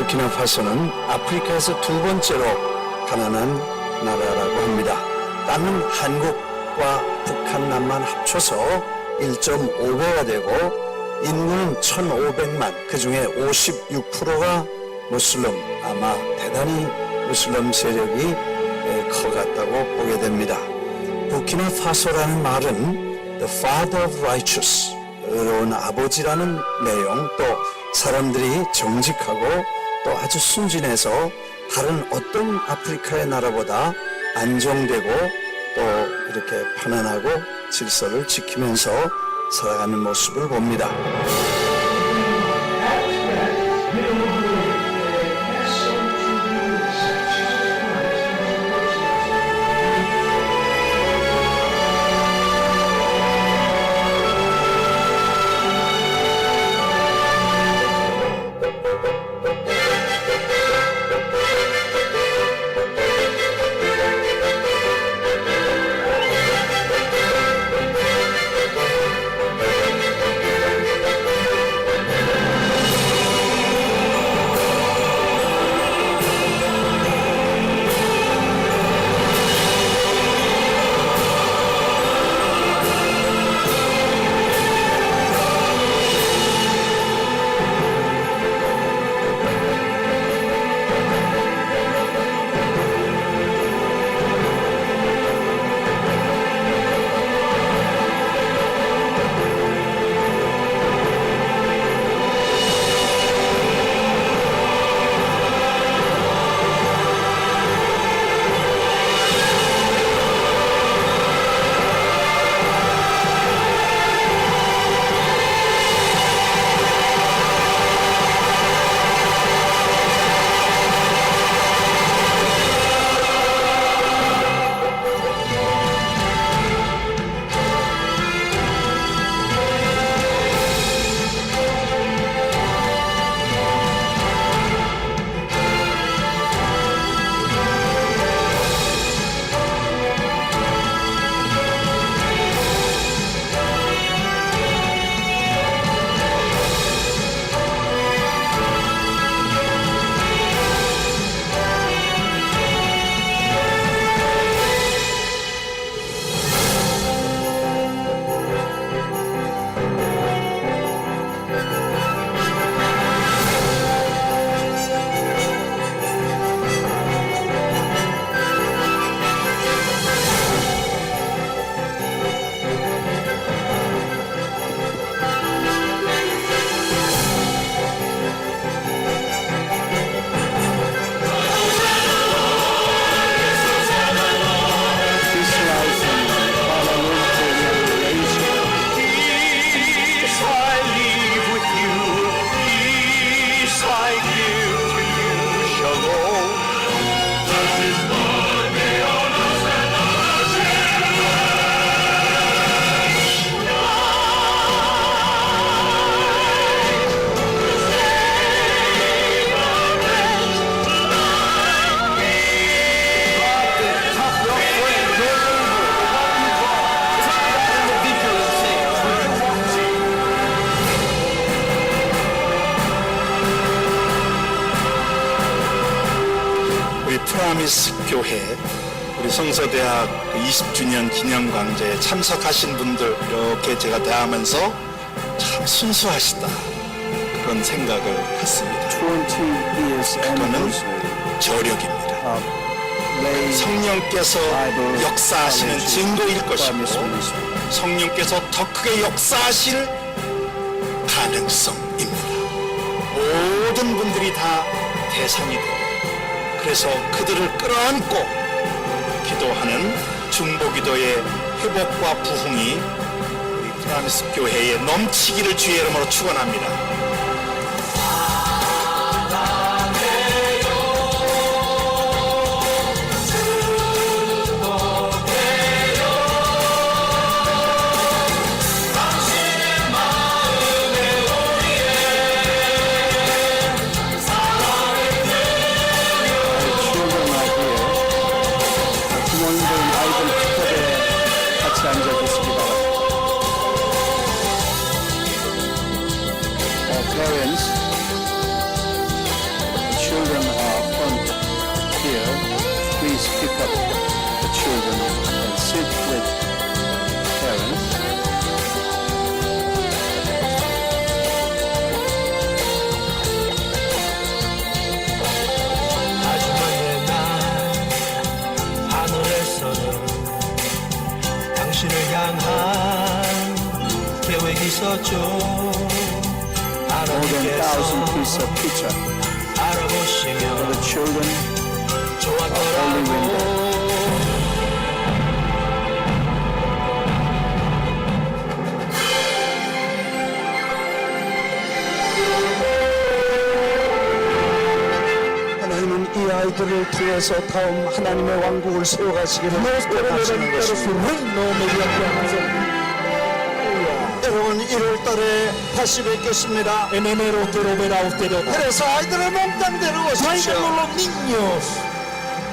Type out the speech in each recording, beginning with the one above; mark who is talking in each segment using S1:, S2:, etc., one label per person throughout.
S1: 부르키나파소는 아프리카에서 두 번째로 가난한 나라라고 합니다. 땅은 한국과 북한남만 합쳐서 1.5배가 되고 인구는 1,500만, 그 중에 56%가 무슬림, 아마 대단히 무슬림 세력이 커갔다고 보게 됩니다. 부르키나파소라는 말은 The Father of Righteous, 의로운 아버지라는 내용, 또 사람들이 정직하고 또 아주 순진해서 다른 어떤 아프리카의 나라보다 안정되고 또 이렇게 편안하고 질서를 지키면서 살아가는 모습을 봅니다. 프라미스 교회 우리 성서대학 20주년 기념광장에 참석하신 분들 이렇게 제가 대하면서 참 순수하시다 그런 생각을 했습니다. 그거는 저력입니다. 성령께서 역사하시는 증거일 것이고 성령께서 더 크게 역사하실 가능성입니다. 모든 분들이 다 대상이 되고 그래서 그들을 끌어안고 기도하는 중보기도의 회복과 부흥이 우리 프라미스 교회에 넘치기를 주의 이름으로 축원합니다. 있었죠.
S2: More than 1,000 pieces of picture for
S1: 알아보시면
S2: the children of
S1: 좋았더라고.
S2: Holy Window.
S3: 하나님은 이 아이들을 통해서 다음 하나님의 왕국을 세워가시기를 원하시는 것입니다. 여러분 1월달에 다시 뵙겠습니다.
S1: En enero quiero ver a usted otra.
S3: 그래서 아이들을 몽땅 데려오십시오.
S1: Traigan los niños.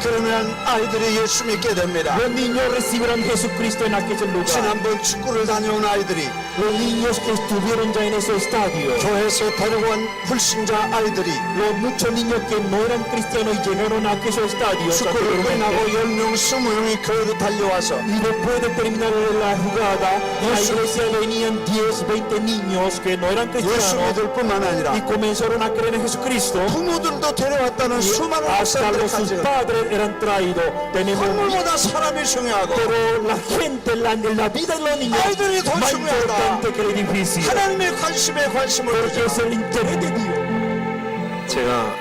S3: 그러면 아이들이 예수 믿게 됩니다.
S1: Los niños recibirán Jesucristo en aquel lugar.
S3: 지난번 축구를 다녀온 아이들이
S1: Los niños que estuvieron ya en ese estadio.
S3: 교회에서 데려온 불신자 아이들이
S1: Los muchos niños que no eran cristianos y llegaron a aquellos estadios.
S3: 축구를 끝나고 10명, 20명이 교회로 달려와서
S1: Y después de terminar la jugada, en la iglesia venían 10, 20 niños que no eran
S3: 예수
S1: cristianos
S3: 믿을 뿐만
S1: y
S3: 아니라
S1: comenzaron a creer en Jesucristo.
S3: 부모들도 데려왔다는 수많은
S1: Hasta
S3: 학생들을
S1: sus
S3: 가지고
S1: padres eran traídos. Tenemos
S3: 건물보다 사람이 중요하고
S1: pero la gente, la vida de los niños
S3: 아이들이 더
S1: más
S3: 중요하다.
S1: importante que el edificio.
S3: 하나님의 관심에 관심을
S1: Porque
S3: 두자.
S1: es el interés de Dios.
S4: 제가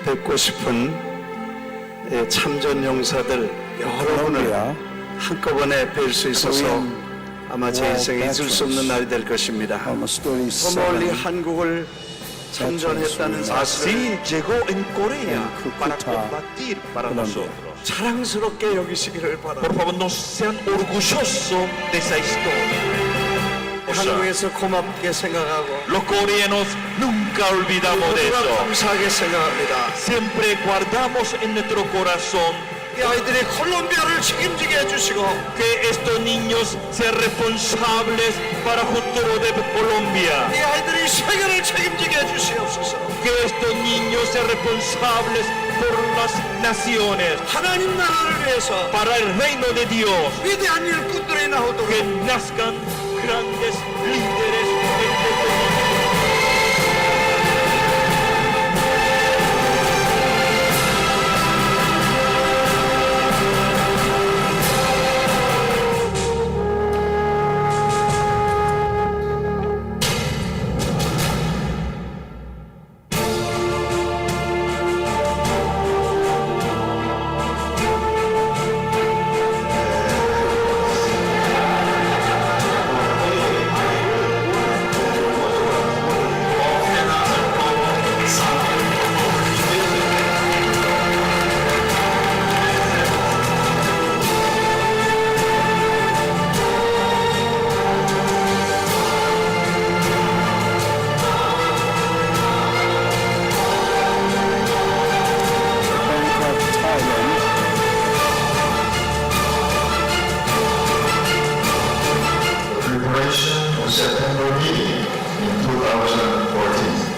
S4: 뵙고 싶은 참전 용사들 여러분을
S2: Colombia,
S4: 한꺼번에 뵐 수 있어서 아마 제 인생에 잊을 수 없는 날이 될 것입니다.
S2: almost 37
S4: 저 멀리 한국을 참전했다는 사실을
S1: llegó en Corea
S2: para
S1: combatir para
S2: Colombia.
S4: 자랑스럽게 여기시기를 바랍니다.
S1: Por favor, no sean orgullosos de esa historia.
S4: 한국에서 고맙게 생각하고
S1: Los coreanos nunca olvidamos de
S4: 모두가
S1: eso.
S4: 감사하게 생각합니다.
S1: Siempre guardamos en nuestro corazón
S4: 이 아이들이 콜롬비아를 책임지게 해주시고
S1: que estos niños sean responsables para el futuro de Colombia.
S4: 이 아이들이 세계를 책임지게 해주시옵소서.
S1: Que estos niños sean responsables por las naciones,
S4: 하나님 나라를 위해서
S1: para el reino de Dios.
S4: 위대한 일꾼들이 나오도록
S1: Que nazcan grandes líderes entre estos niños.
S2: Bangkok, Thailand,
S5: preparation for September meeting in 2014.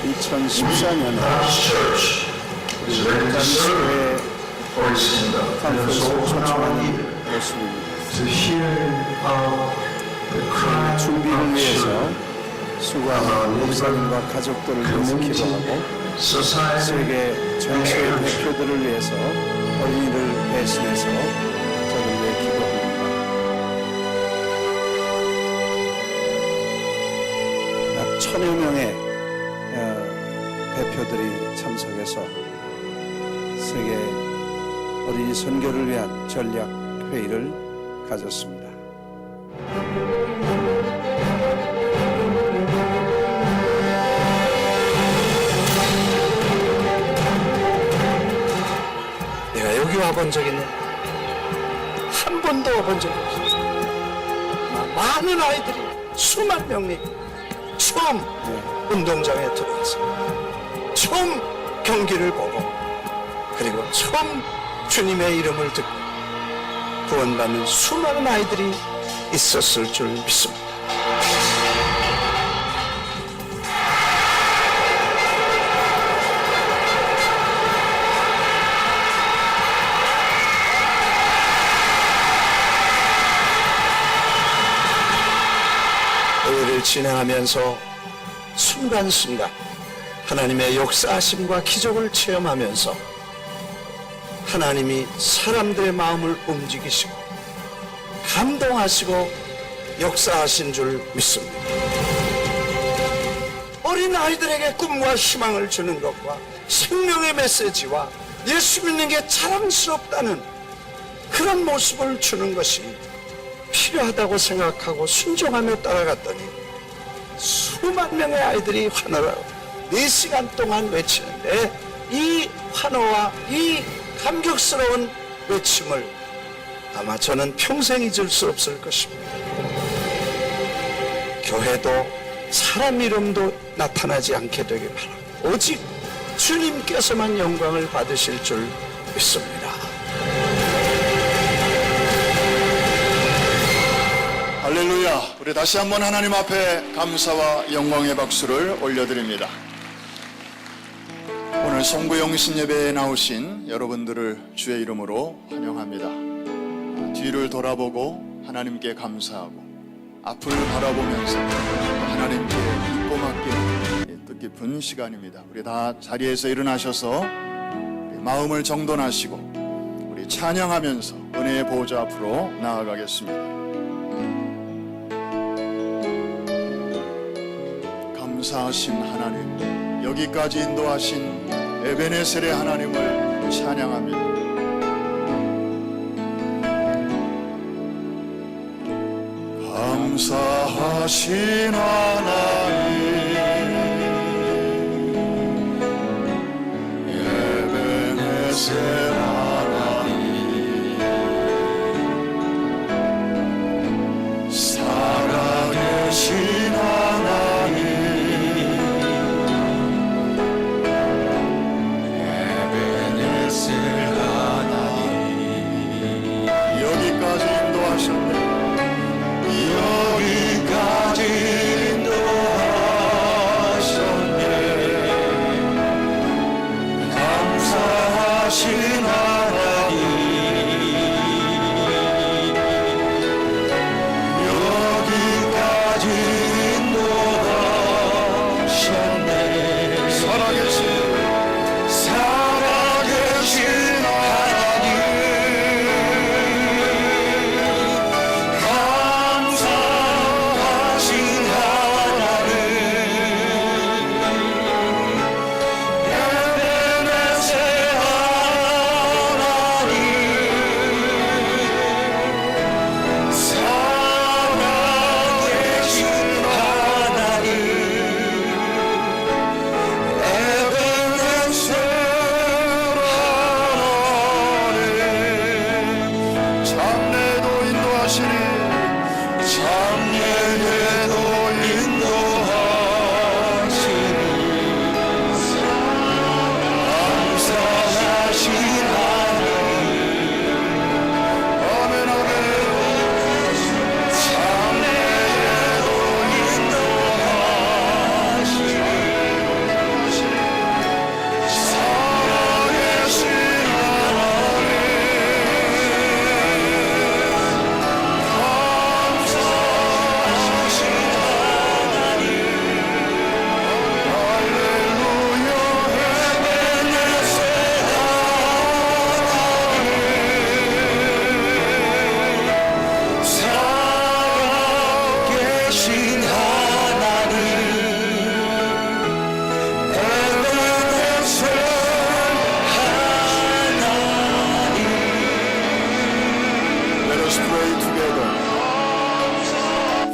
S2: 2014년에
S5: Baptist Church is ready to serve for His kingdom. And so
S2: 컨퍼런스를
S5: now
S2: 초청하는
S5: need
S2: 모습입니다.
S5: to hear out the cry
S2: 준비를
S5: of
S2: 위해서
S5: children.
S2: 수고하는 목사님과 가족들을 위해서 기도하고
S5: Society
S2: 세계 전체의 대표들을 위해서 어린이를 대신해서 저를 위해 기도합니다. 약 1,000여 명의 대표들이 참석해서 세계 어린이 선교를 위한 전략 회의를 가졌습니다.
S4: 내가 여기 와본 적 있는 한 번도 와본 적이 없어요. 많은 아이들이 수만 명이 처음 운동장에 들어와서 처음 경기를 보고 그리고 처음 주님의 이름을 듣고 구원받는 수많은 아이들이 있었을 줄 믿습니다. 의회를 진행하면서 순간순간 하나님의 역사하심과 기적을 체험하면서 하나님이 사람들의 마음을 움직이시고 감동하시고 역사하신 줄 믿습니다. 어린 아이들에게 꿈과 희망을 주는 것과 생명의 메시지와 예수 믿는 게 자랑스럽다는 그런 모습을 주는 것이 필요하다고 생각하고 순종하며 따라갔더니 수만 명의 아이들이 환호를 4시간 동안 외치는데 이 환호와 이 감격스러운 외침을 아마 저는 평생 잊을 수 없을 것입니다. 교회도 사람 이름도 나타나지 않게 되길 바랍니다. 오직 주님께서만 영광을 받으실 줄 믿습니다.
S6: 할렐루야. 우리 다시 한번 하나님 앞에 감사와 영광의 박수를 올려드립니다. 오늘 송구영신 예배에 나오신 여러분들을 주의 이름으로 환영합니다. 뒤를 돌아보고 하나님께 감사하고 앞을 바라보면서 하나님께 믿고 맡기는 뜻깊은 시간입니다. 우리 다 자리에서 일어나셔서 우리 마음을 정돈하시고 우리 찬양하면서 은혜의 보좌 앞으로 나아가겠습니다. 감사하신 하나님, 여기까지 인도하신 에베네셀의 하나님을 찬양합니다. 감사하신 하나님, 에베네셀 하나님, 살아계신 하나님, 에베네셀 하나님, 여기까지 인도하셨네. 여기까지 인도하셨네. 감사하신 하나님, 여기까지 인도하셨네. 살아계신 하나님,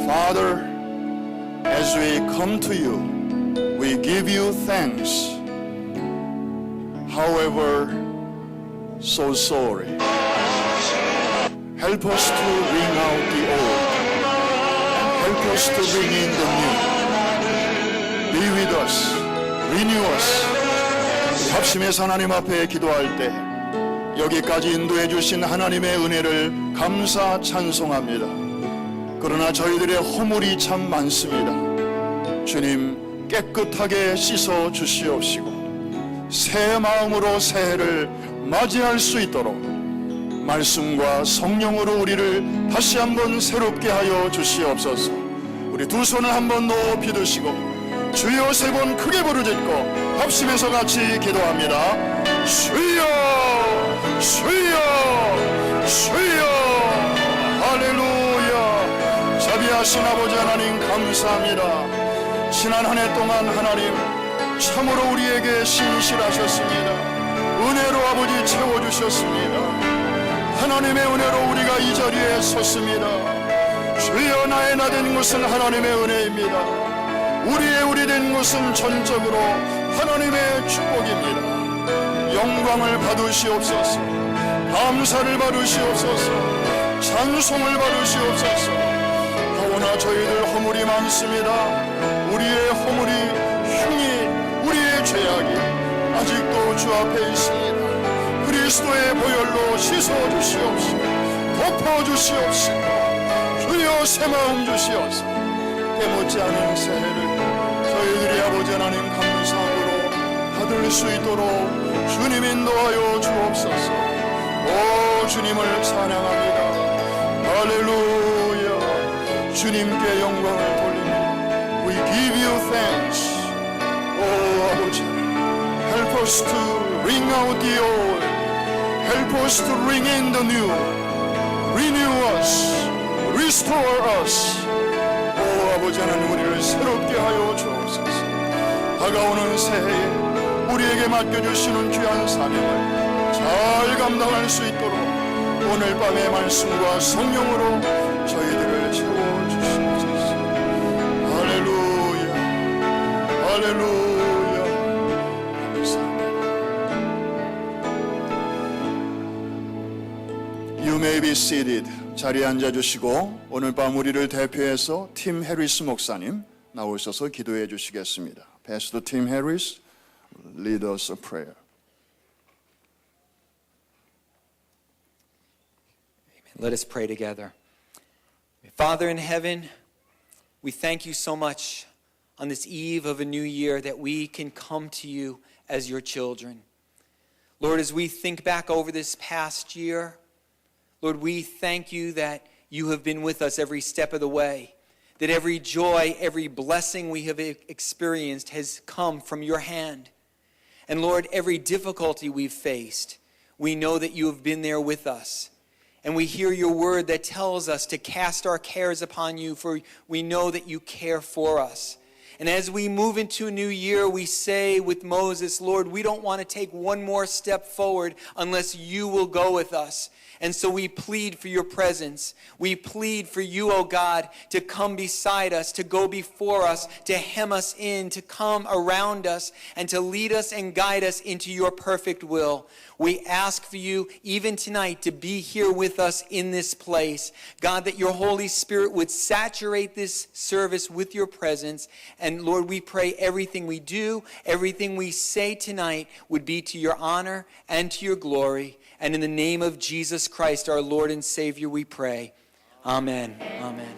S6: Father, as we come to you, we give you thanks. However, so sorry. Help us to bring out the old and help us to bring in the new. Be with us, renew us. 합심해서 하나님 앞에 기도할 때 여기까지 인도해 주신 하나님의 은혜를 감사 찬송합니다. 그러나 저희들의 허물이 참 많습니다. 주님, 깨끗하게 씻어 주시옵시고 새 마음으로 새해를 맞이할 수 있도록 말씀과 성령으로 우리를 다시 한번 새롭게 하여 주시옵소서. 우리 두 손을 한번 높이 드시고 주여 세 번 크게 부르짖고 합심해서 같이 기도합니다. 주여, 주여, 주여. 할렐루야. 자비하신 아버지 하나님 감사합니다. 지난 한 해 동안 하나님 참으로 우리에게 신실하셨습니다. 은혜로 아버지 채워주셨습니다. 하나님의 은혜로 우리가 이 자리에 섰습니다. 주여 나의 나 된 것은 하나님의 은혜입니다. 우리의 우리 된 것은 전적으로 하나님의 축복입니다. 영광을 받으시옵소서. 감사를 받으시옵소서. 찬송을 받으시옵소서. 하오나 저희들 허물이 많습니다. 우리의 허물이 흉이 우리의 죄악이 아직도 주 앞에 있습니다. 그리스도의 보혈로 씻어주시옵시고 덮어주시옵시고 주여 새 마음 주시옵소서. 때묻지 않은 새해를 저희들이 아버지 하나님 감사함으로 받을 수 있도록 주님 인도하여 주옵소서. 오 주님을 찬양합니다. 할렐루야. 주님께 영광을 돌립니다. We give you thanks. 오 아버지 help us to ring out the old. Help us to ring in the new. Renew us. Restore us. 오 아버지 하나님 우리를 새롭게 하여 주옵소서. 다가오는 새해에 우리에게 맡겨주시는 귀한 사명을 잘 감당할 수 있도록 오늘 밤의 말씀과 성령으로 저희들을 채워주시옵소서. 할렐루야 할렐루야. 감사합니다. You may be seated. 자리에 앉아주시고 오늘 밤 우리를 대표해서 팀 해리스 목사님 나오셔서 기도해 주시겠습니다. Pastor Tim Harris, lead us a prayer.
S7: Let us pray together. Father in heaven, we thank you so much on this eve of a new year that we can come to you as your children. Lord, as we think back over this past year, Lord, we thank you that you have been with us every step of the way, that every joy, every blessing we have experienced has come from your hand. And Lord, every difficulty we've faced, we know that you have been there with us. And we hear your word that tells us to cast our cares upon you, for we know that you care for us. And as we move into a new year, we say with Moses, Lord, we don't want to take one more step forward unless you will go with us. And so we plead for your presence. We plead for you, O God, to come beside us, to go before us, to hem us in, to come around us, and to lead us and guide us into your perfect will. We ask for you, even tonight, to be here with us in this place. God, that your Holy Spirit would saturate this service with your presence. And Lord, we pray everything we do, everything we say tonight would be to your honor and to your glory. And in the name of Jesus Christ, our Lord and Savior, we pray. Amen. Amen.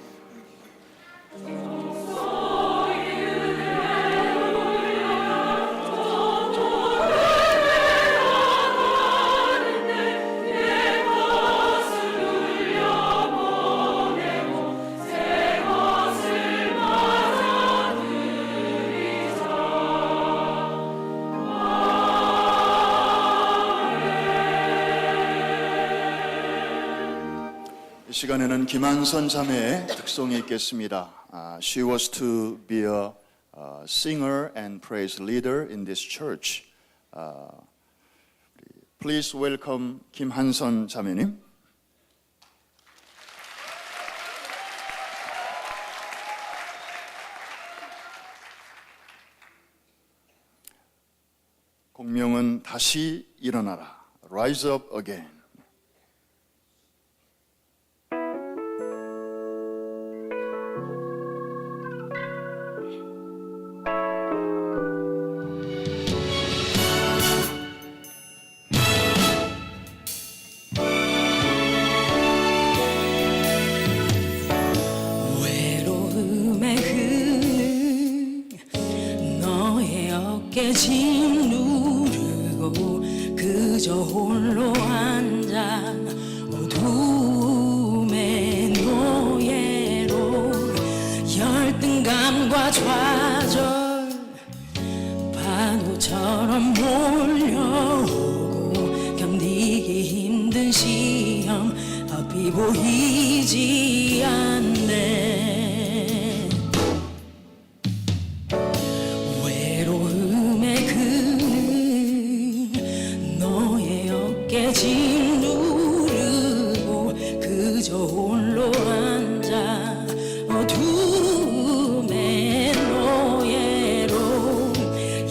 S6: 이 시간에는 김한선 자매의 특성이 있겠습니다. She was to be a singer and praise leader in this church. Please welcome 김한선 자매님. 공명은 다시 일어나라. Rise up again.
S8: 짐 누르고 그저 홀로 앉아 어둠의 노예로 열등감과 좌절 파도처럼 몰려오고 견디기 힘든 시험 앞이 보이지 않네. 짐 누르고 그저 홀로 앉아 어둠의 노예로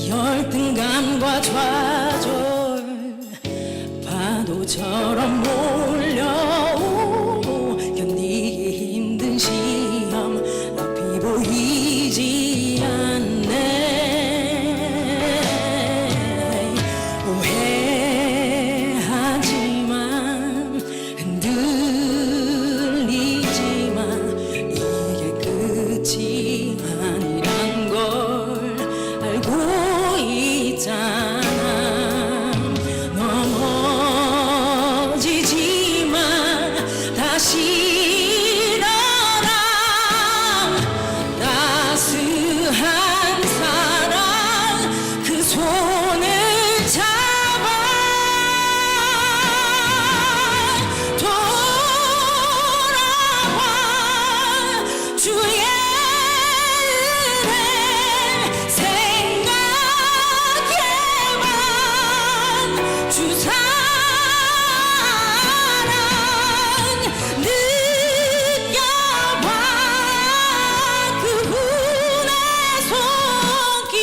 S8: 열등감과 좌절 파도처럼 몰려오고 견디기 힘든 시험 앞이 보이지 않네. 오해하지만 흔들리지만 이게 끝이 아니란 걸 알고 있잖아. 넘어지지만 다시 일어나. 따스한 사랑 그 손을 잡아 돌아와. 주의 은혜 생각해봐. 주 사랑 느껴봐. 그분의 손길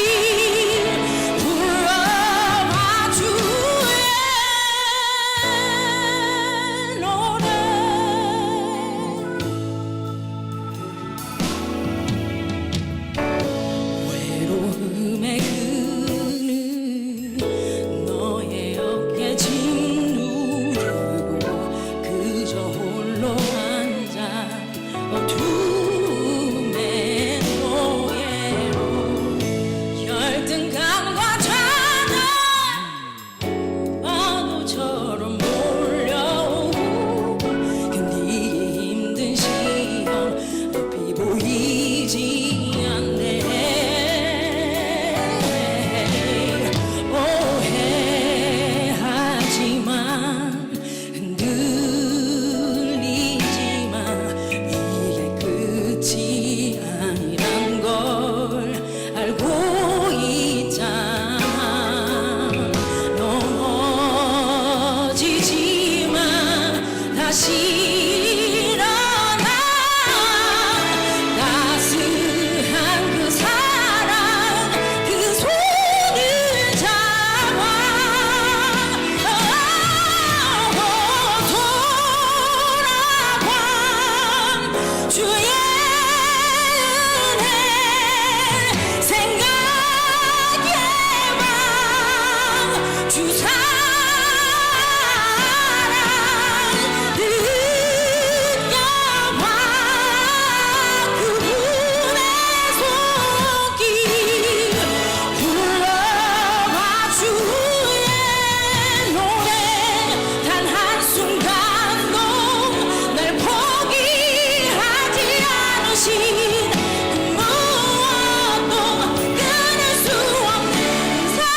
S8: 불러봐. 주의 노래. 외로움의 그늘 너의 어깨 짐 누르고 그저 홀로 앉아 어둠의 노예로 열등감과 좌절 파도처럼 몰려오고 견디기 힘든 시험 앞이 보이지 않네. 오해하지만 흔들리지만 이게 끝이 아니란 걸 알고 있잖아. 넘어지지만 다시 일어나. 따스한 그 사랑 그 손을 잡아 돌아봐. 주의 은혜 생각해봐. 주 사랑 느껴봐. 그분의 손길 불러봐. 주의 노래 단 한순간도 날 포기하지 않으신 그 무엇도 끊을 수 없는 사랑.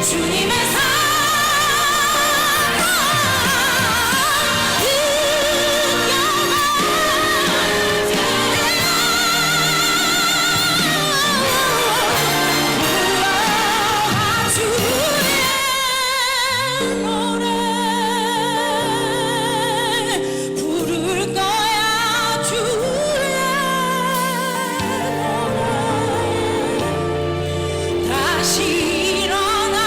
S8: 주님의 부를 거야. 주의 노래 다시 일어나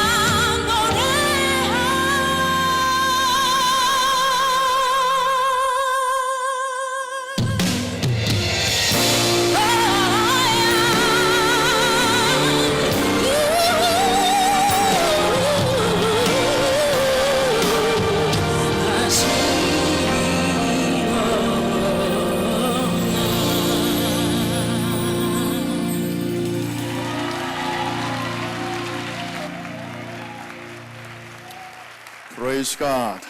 S6: Praise God.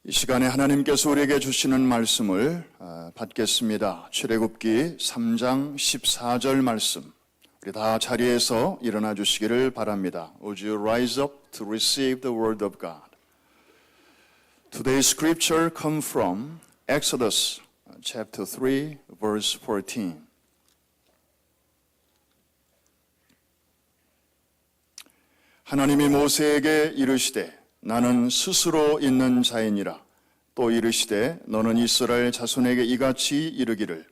S6: 이 시간에 하나님께서 우리에게 주시는 말씀을 받겠습니다. 출애굽기 3장 14절 말씀 우리 다 자리에서 일어나 주시기를 바랍니다. Would you rise up to receive the word of God? Today's scripture comes from Exodus chapter 3, verse 14. 하나님이 모세에게 이르시되 나는 스스로 있는 자이니라. 또 이르시되 너는 이스라엘 자손에게 이같이 이르기를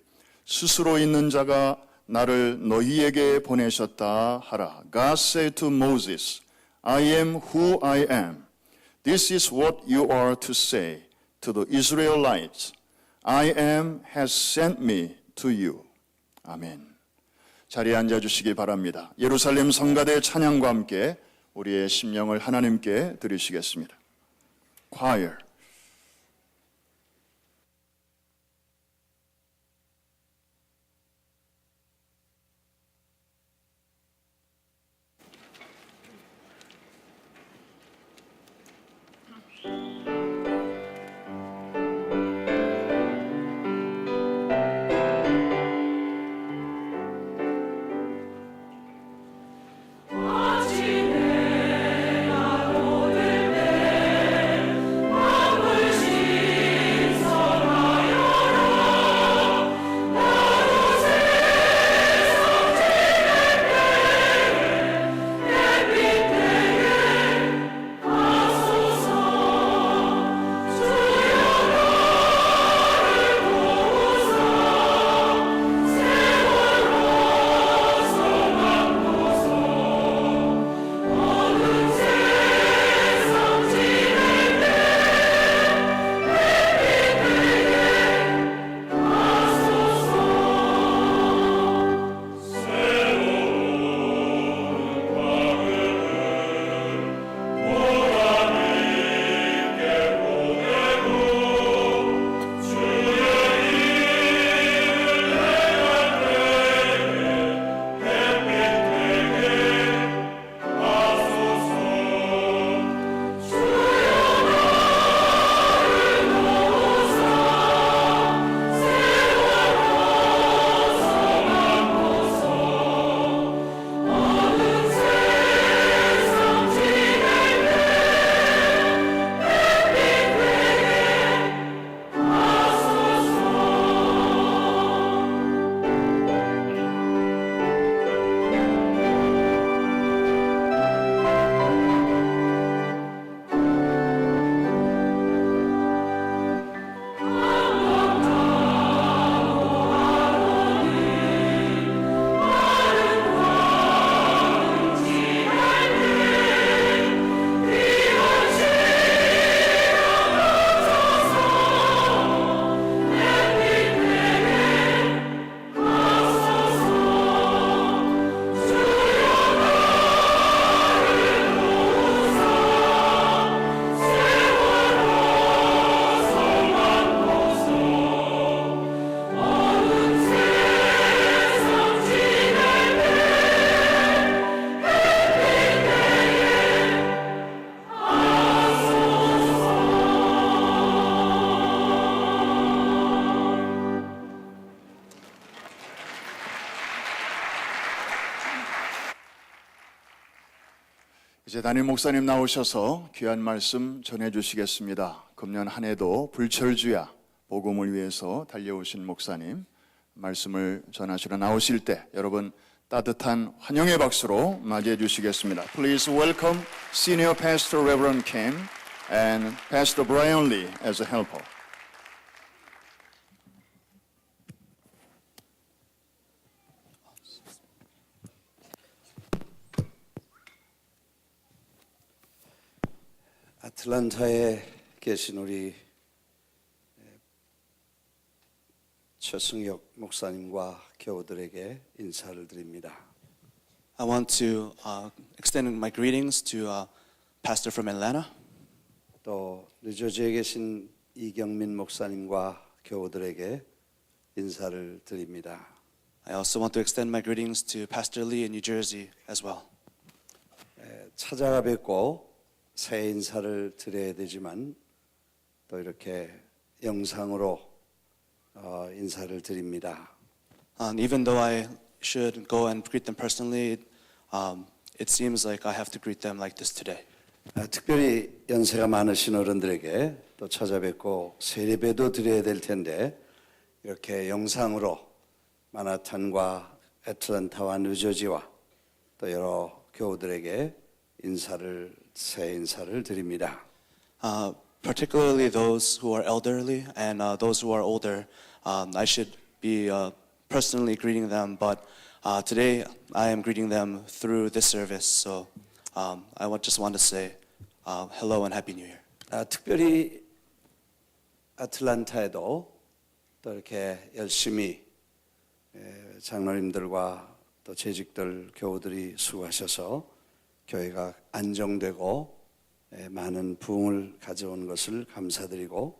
S6: 스스로 있는 자가 나를 너희에게 보내셨다 하라. God said to Moses, I am who I am. This is what you are to say to the Israelites. I am has sent me to you. 아멘. 자리에 앉아주시기 바랍니다. 예루살렘 성가대 찬양과 함께 우리의 심령을 하나님께 드리시겠습니다. Choir. 이제 담임 목사님 나오셔서 귀한 말씀 전해주시겠습니다. 금년 한 해도 불철주야 복음을 위해서 달려오신 목사님 말씀을 전하시러 나오실 때 여러분 따뜻한 환영의 박수로 맞이해 주시겠습니다. Please welcome Senior Pastor Reverend Kim and Pastor Brian Lee as a helper.
S3: 아틀란타에 계신 우리 최승혁 목사님과 교우들에게 인사를 드립니다.
S9: I want to extend my greetings to Pastor from Atlanta.
S3: 또 뉴저지에 계신 이경민 목사님과 교우들에게 인사를 드립니다.
S9: I also want to extend my greetings to Pastor Lee in New Jersey as well.
S3: 찾아가 뵙고 새 인사를 드려야 되지만 또 이렇게 영상으로 인사를 드립니다.
S9: And even though I should go and greet them personally, it seems like I have to greet them like this today.
S2: 특별히 연세가 많으신 어른들에게 또 찾아뵙고 세례배도 드려야 될 텐데 이렇게 영상으로 마나탄과 애틀랜타와 뉴저지와 또 여러 교우들에게 새 인사를 드립니다.
S9: Particularly those who are elderly and those who are older, I should be personally greeting them, but today I am greeting them through this service. So just want to say hello and Happy New Year.
S2: 특별히 아틀란타에도 또 이렇게 열심히 장로님들과 또 재직들 교우들이 수고하셔서 교회가 안정되고 많은 부흥을 가져온 것을 감사드리고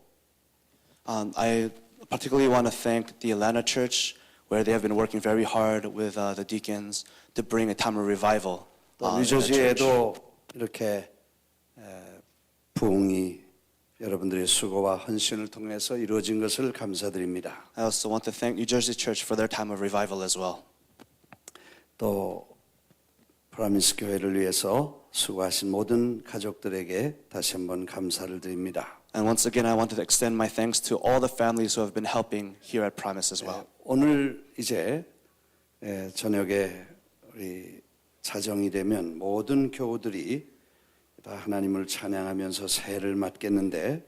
S9: I particularly want to thank the Atlanta Church, where they have been working very hard with the deacons to bring a time of revival.
S2: 또
S9: in the church.
S2: 뉴저지에도 이렇게 부흥이 여러분들의 수고와 헌신을 통해서 이루어진 것을 감사드립니다.
S9: I also want to thank New Jersey Church for their time of revival as well.
S2: 또 프라미스 교회를 위해서 수고하신 모든 가족들에게 다시 한번 감사를 드립니다.
S9: And once again, I want to extend my thanks to all the families who have been helping here at Promise as well.
S2: 오늘 이제 저녁에 우리 자정이 되면 모든 교우들이 다 하나님을 찬양하면서 새해를 맞겠는데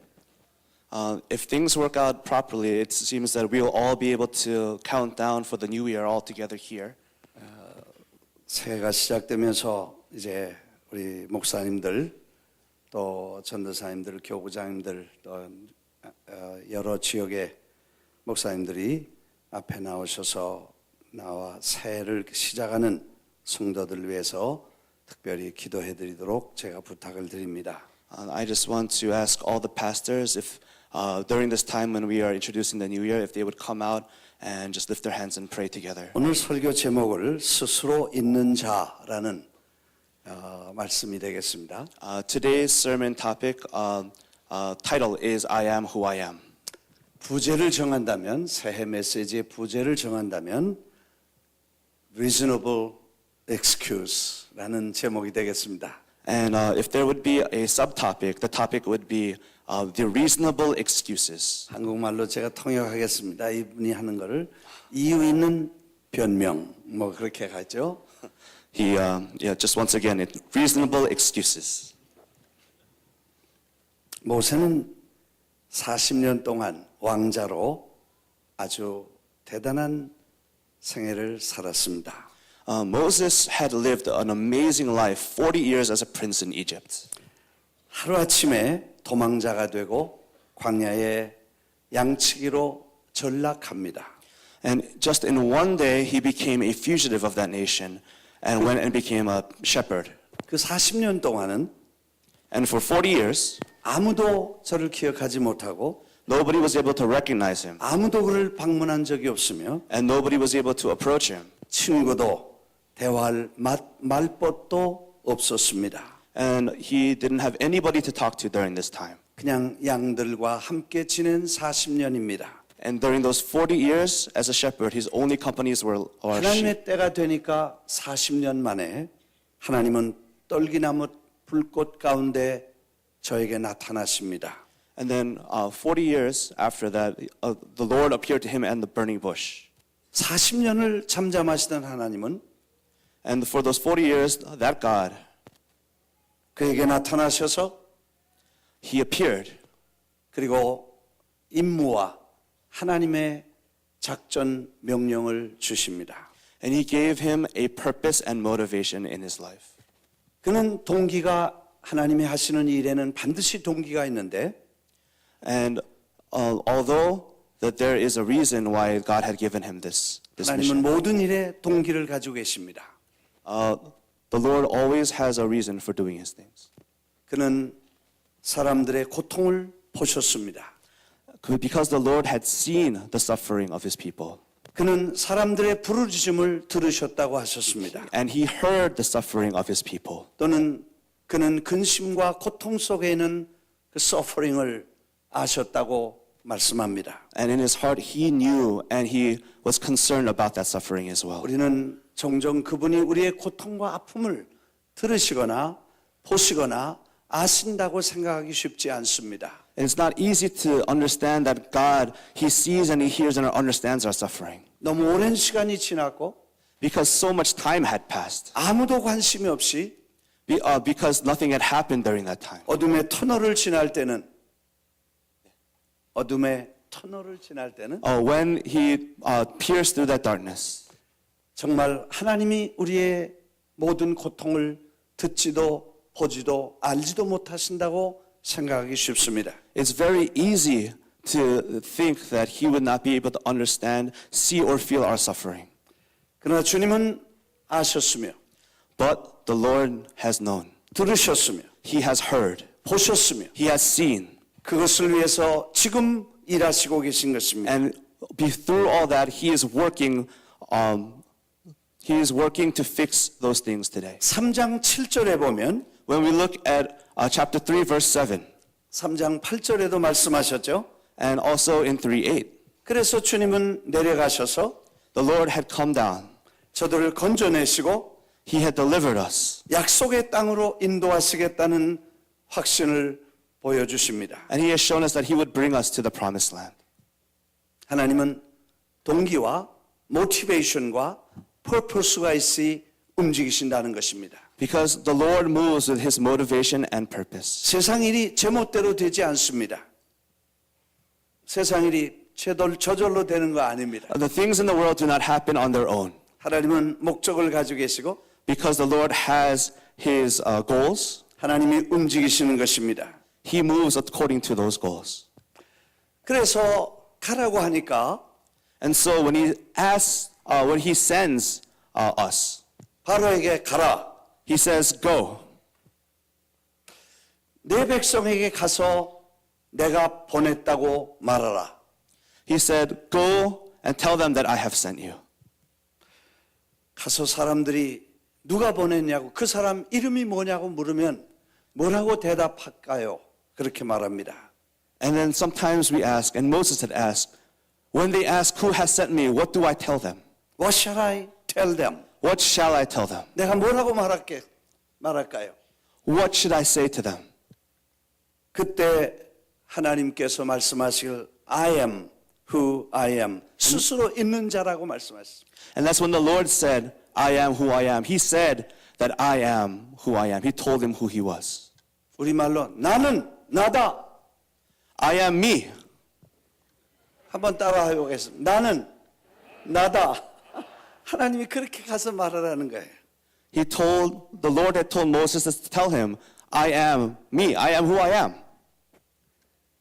S9: If things work out properly, it seems that we will all be able to count down for the new year all together here.
S2: 새해가 시작되면서 이제 우리 목사님들 또 전도사님들, 교구장님들 또 여러 지역의 목사님들이 앞에 나오셔서 나와 새해를 시작하는 성도들을 위해서 특별히 기도해 드리도록 제가 부탁을 드립니다.
S9: I just want to ask all the pastors if during this time when we are introducing the new year, if they would come out and just lift their hands and pray together.
S2: 오늘 설교 제목을 스스로 있는 자라는 말씀이 되겠습니다.
S9: Today's sermon topic title is I am who I am.
S2: 부제를 정한다면 새해 메시지의 부제를 정한다면 reasonable excuse라는 제목이 되겠습니다.
S9: And if there would be a subtopic, the topic would be the reasonable excuses.
S2: 한국말로 제가 통역하겠습니다. 이분이 하는 거를 이유 있는 변명 뭐 그렇게 가죠.
S9: Just once again, reasonable excuses.
S2: 모세는 40년 동안 왕자로 아주 대단한 생애를 살았습니다.
S9: Moses had lived an amazing life, 40 years as a prince in Egypt.
S2: 하루아침에 도망자가 되고 광야에 양치기로 전락합니다.
S9: And just in one day, he became a fugitive of that nation and went and became a shepherd.
S2: 그 40년 동안은
S9: And for 40 years,
S2: 아무도 저를 기억하지 못하고
S9: nobody was able to recognize him.
S2: 아무도 그를 방문한 적이 없으며
S9: And nobody was able to approach him.
S2: 친구도 대화할 말벗도 없었습니다.
S9: And he didn't have anybody to talk to during this time.
S2: 그냥 양들과 함께 지낸 40년입니다.
S9: And during those 40 years as a shepherd, his only companies were sheep.
S2: 하나님의 때가 되니까 40년 만에 하나님은 떨기나무 불꽃 가운데 저에게 나타나십니다.
S9: And then 40 years after that, the Lord appeared to him at the burning bush.
S2: 40년을 잠잠하시던 하나님은
S9: And for those 40 years, that God,
S2: 그에게 나타나셔서
S9: he appeared.
S2: 그리고 임무와 하나님의 작전 명령을 주십니다.
S9: And he gave him a purpose and motivation in his life.
S2: 그는 동기가 하나님이 하시는 일에는 반드시 동기가 있는데
S9: And although that there is a reason why God had given him this
S2: 하나님은
S9: mission,
S2: 모든 일에 동기를 가지고 계십니다.
S9: the Lord always has a reason for doing his things.
S2: 그는 사람들의 고통을 보셨습니다.
S9: Because the Lord had seen the suffering of his people.
S2: 그는 사람들의 부르짖음을 들으셨다고 하셨습니다.
S9: And he heard the suffering of his people.
S2: 또는 그는 근심과 고통 속에 있는 그 서퍼링을 아셨다고 말씀합니다.
S9: And in his heart, he knew and he was concerned about that suffering as well.
S2: 우리는 종종 그분이 우리의 고통과 아픔을 들으시거나 보시거나 아신다고 생각하기 쉽지 않습니다.
S9: And it's not easy to understand that God, he sees and he hears and understands our suffering.
S2: 너무 오랜 시간이 지났고
S9: Because so much time had passed.
S2: 아무도 관심이 없이
S9: Because nothing had happened during that time.
S2: 어둠의 터널을 지날 때는
S9: When he pierced through that darkness,
S2: 정말 하나님이 우리의 모든 고통을 듣지도 보지도 알지도 못하신다고 생각하기 쉽습니다.
S9: it's very easy to think that he would not be able to understand, see, or feel our suffering.
S2: 그러나 주님은 아셨으며
S9: But the Lord has known.
S2: 들으셨으며
S9: He has heard.
S2: 보셨으며
S9: He has seen.
S2: 그것을 위해서 지금 일하시고 계신 것입니다.
S9: And through all that, he is working to fix those things today.
S2: 3장 7절에 보면
S9: When we look at chapter 3, verse 7,
S2: 3장 8절에도 말씀하셨죠.
S9: and also in 3:8,
S2: 그래서 주님은 내려가셔서
S9: the Lord had come down.
S2: 저들을 건져내시고
S9: He had delivered us.
S2: 약속의 땅으로 인도하시겠다는 확신을 보여주십니다.
S9: And he has shown us that he would bring us to the promised land.
S2: 하나님은 동기와 모티베이션과 퍼포스가 있이 움직이신다는 것입니다.
S9: Because the Lord moves with his motivation and purpose.
S2: 세상 일이 제멋대로 되지 않습니다. 세상 일이 저절로 되는 거 아닙니다.
S9: The things in the world do not happen on their own.
S2: 하나님은 목적을 가지고 계시고
S9: Because the Lord has his goals,
S2: 하나님이 움직이시는 것입니다.
S9: he moves according to those goals.
S2: 그래서 가라고 하니까
S9: And so when he sends us,
S2: 바로에게 가라.
S9: he says, go.
S2: 내 백성에게 가서 내가 보냈다고 말하라.
S9: He said, go and tell them that I have sent you.
S2: 가서 사람들이 누가 보냈냐고 그 사람 이름이 뭐냐고 물으면 뭐라고 대답할까요? 그렇게 말합니다.
S9: And then sometimes we ask, and Moses had asked, when they ask who has sent me, what do I tell them?
S2: What shall I tell them?
S9: What shall I tell them?
S2: 내가 뭐라고 말할까요?
S9: What should I say to them?
S2: 그때 하나님께서 말씀하실 I am who I am 스스로 있는 자라고 말씀하셨습니다.
S9: And that's when the Lord said, I am who I am. He said that I am who I am. He told him who he was.
S2: 우리말로 나는 나다.
S9: I am me.
S2: 한번 따라해 보겠습니다. 나는 나다. 하나님이 그렇게 가서 말하라는 거예요.
S9: The Lord had told Moses to tell him, I am me. I am who I am.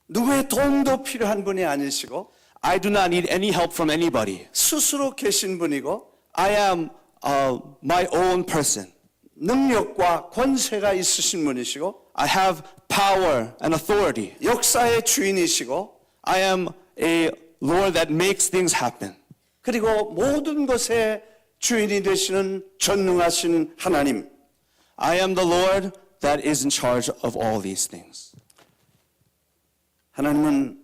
S2: 누구의 도움도 필요한 분이 아니시고
S9: I do not need any help from anybody.
S2: 스스로 계신 분이고
S9: I am my own person.
S2: 능력과 권세가 있으신 분이시고
S9: I have power and authority.
S2: 역사의 주인이시고
S9: I am a Lord that makes things happen.
S2: 그리고 모든 것의 주인이 되시는 전능하신 하나님.
S9: I am the Lord that is in charge of all these things.
S2: 하나님은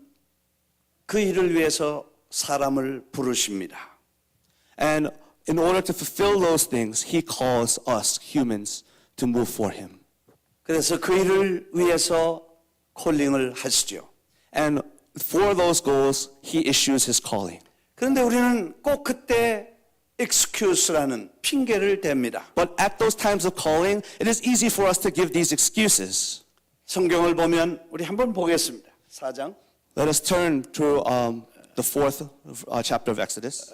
S2: 그 일을 위해서 사람을 부르십니다.
S9: And in order to fulfill those things, he calls us humans to move for him.
S2: 그래서 그 일을 위해서 콜링을 하시죠.
S9: And for those goals, he issues his calling.
S2: 그런데 우리는 꼭 그때 excuse라는 핑계를 댑니다.
S9: But at those times of calling, it is easy for us to give these excuses.
S2: 성경을 보면 우리 한번 보겠습니다. 4장.
S9: Let us turn to the fourth chapter of Exodus.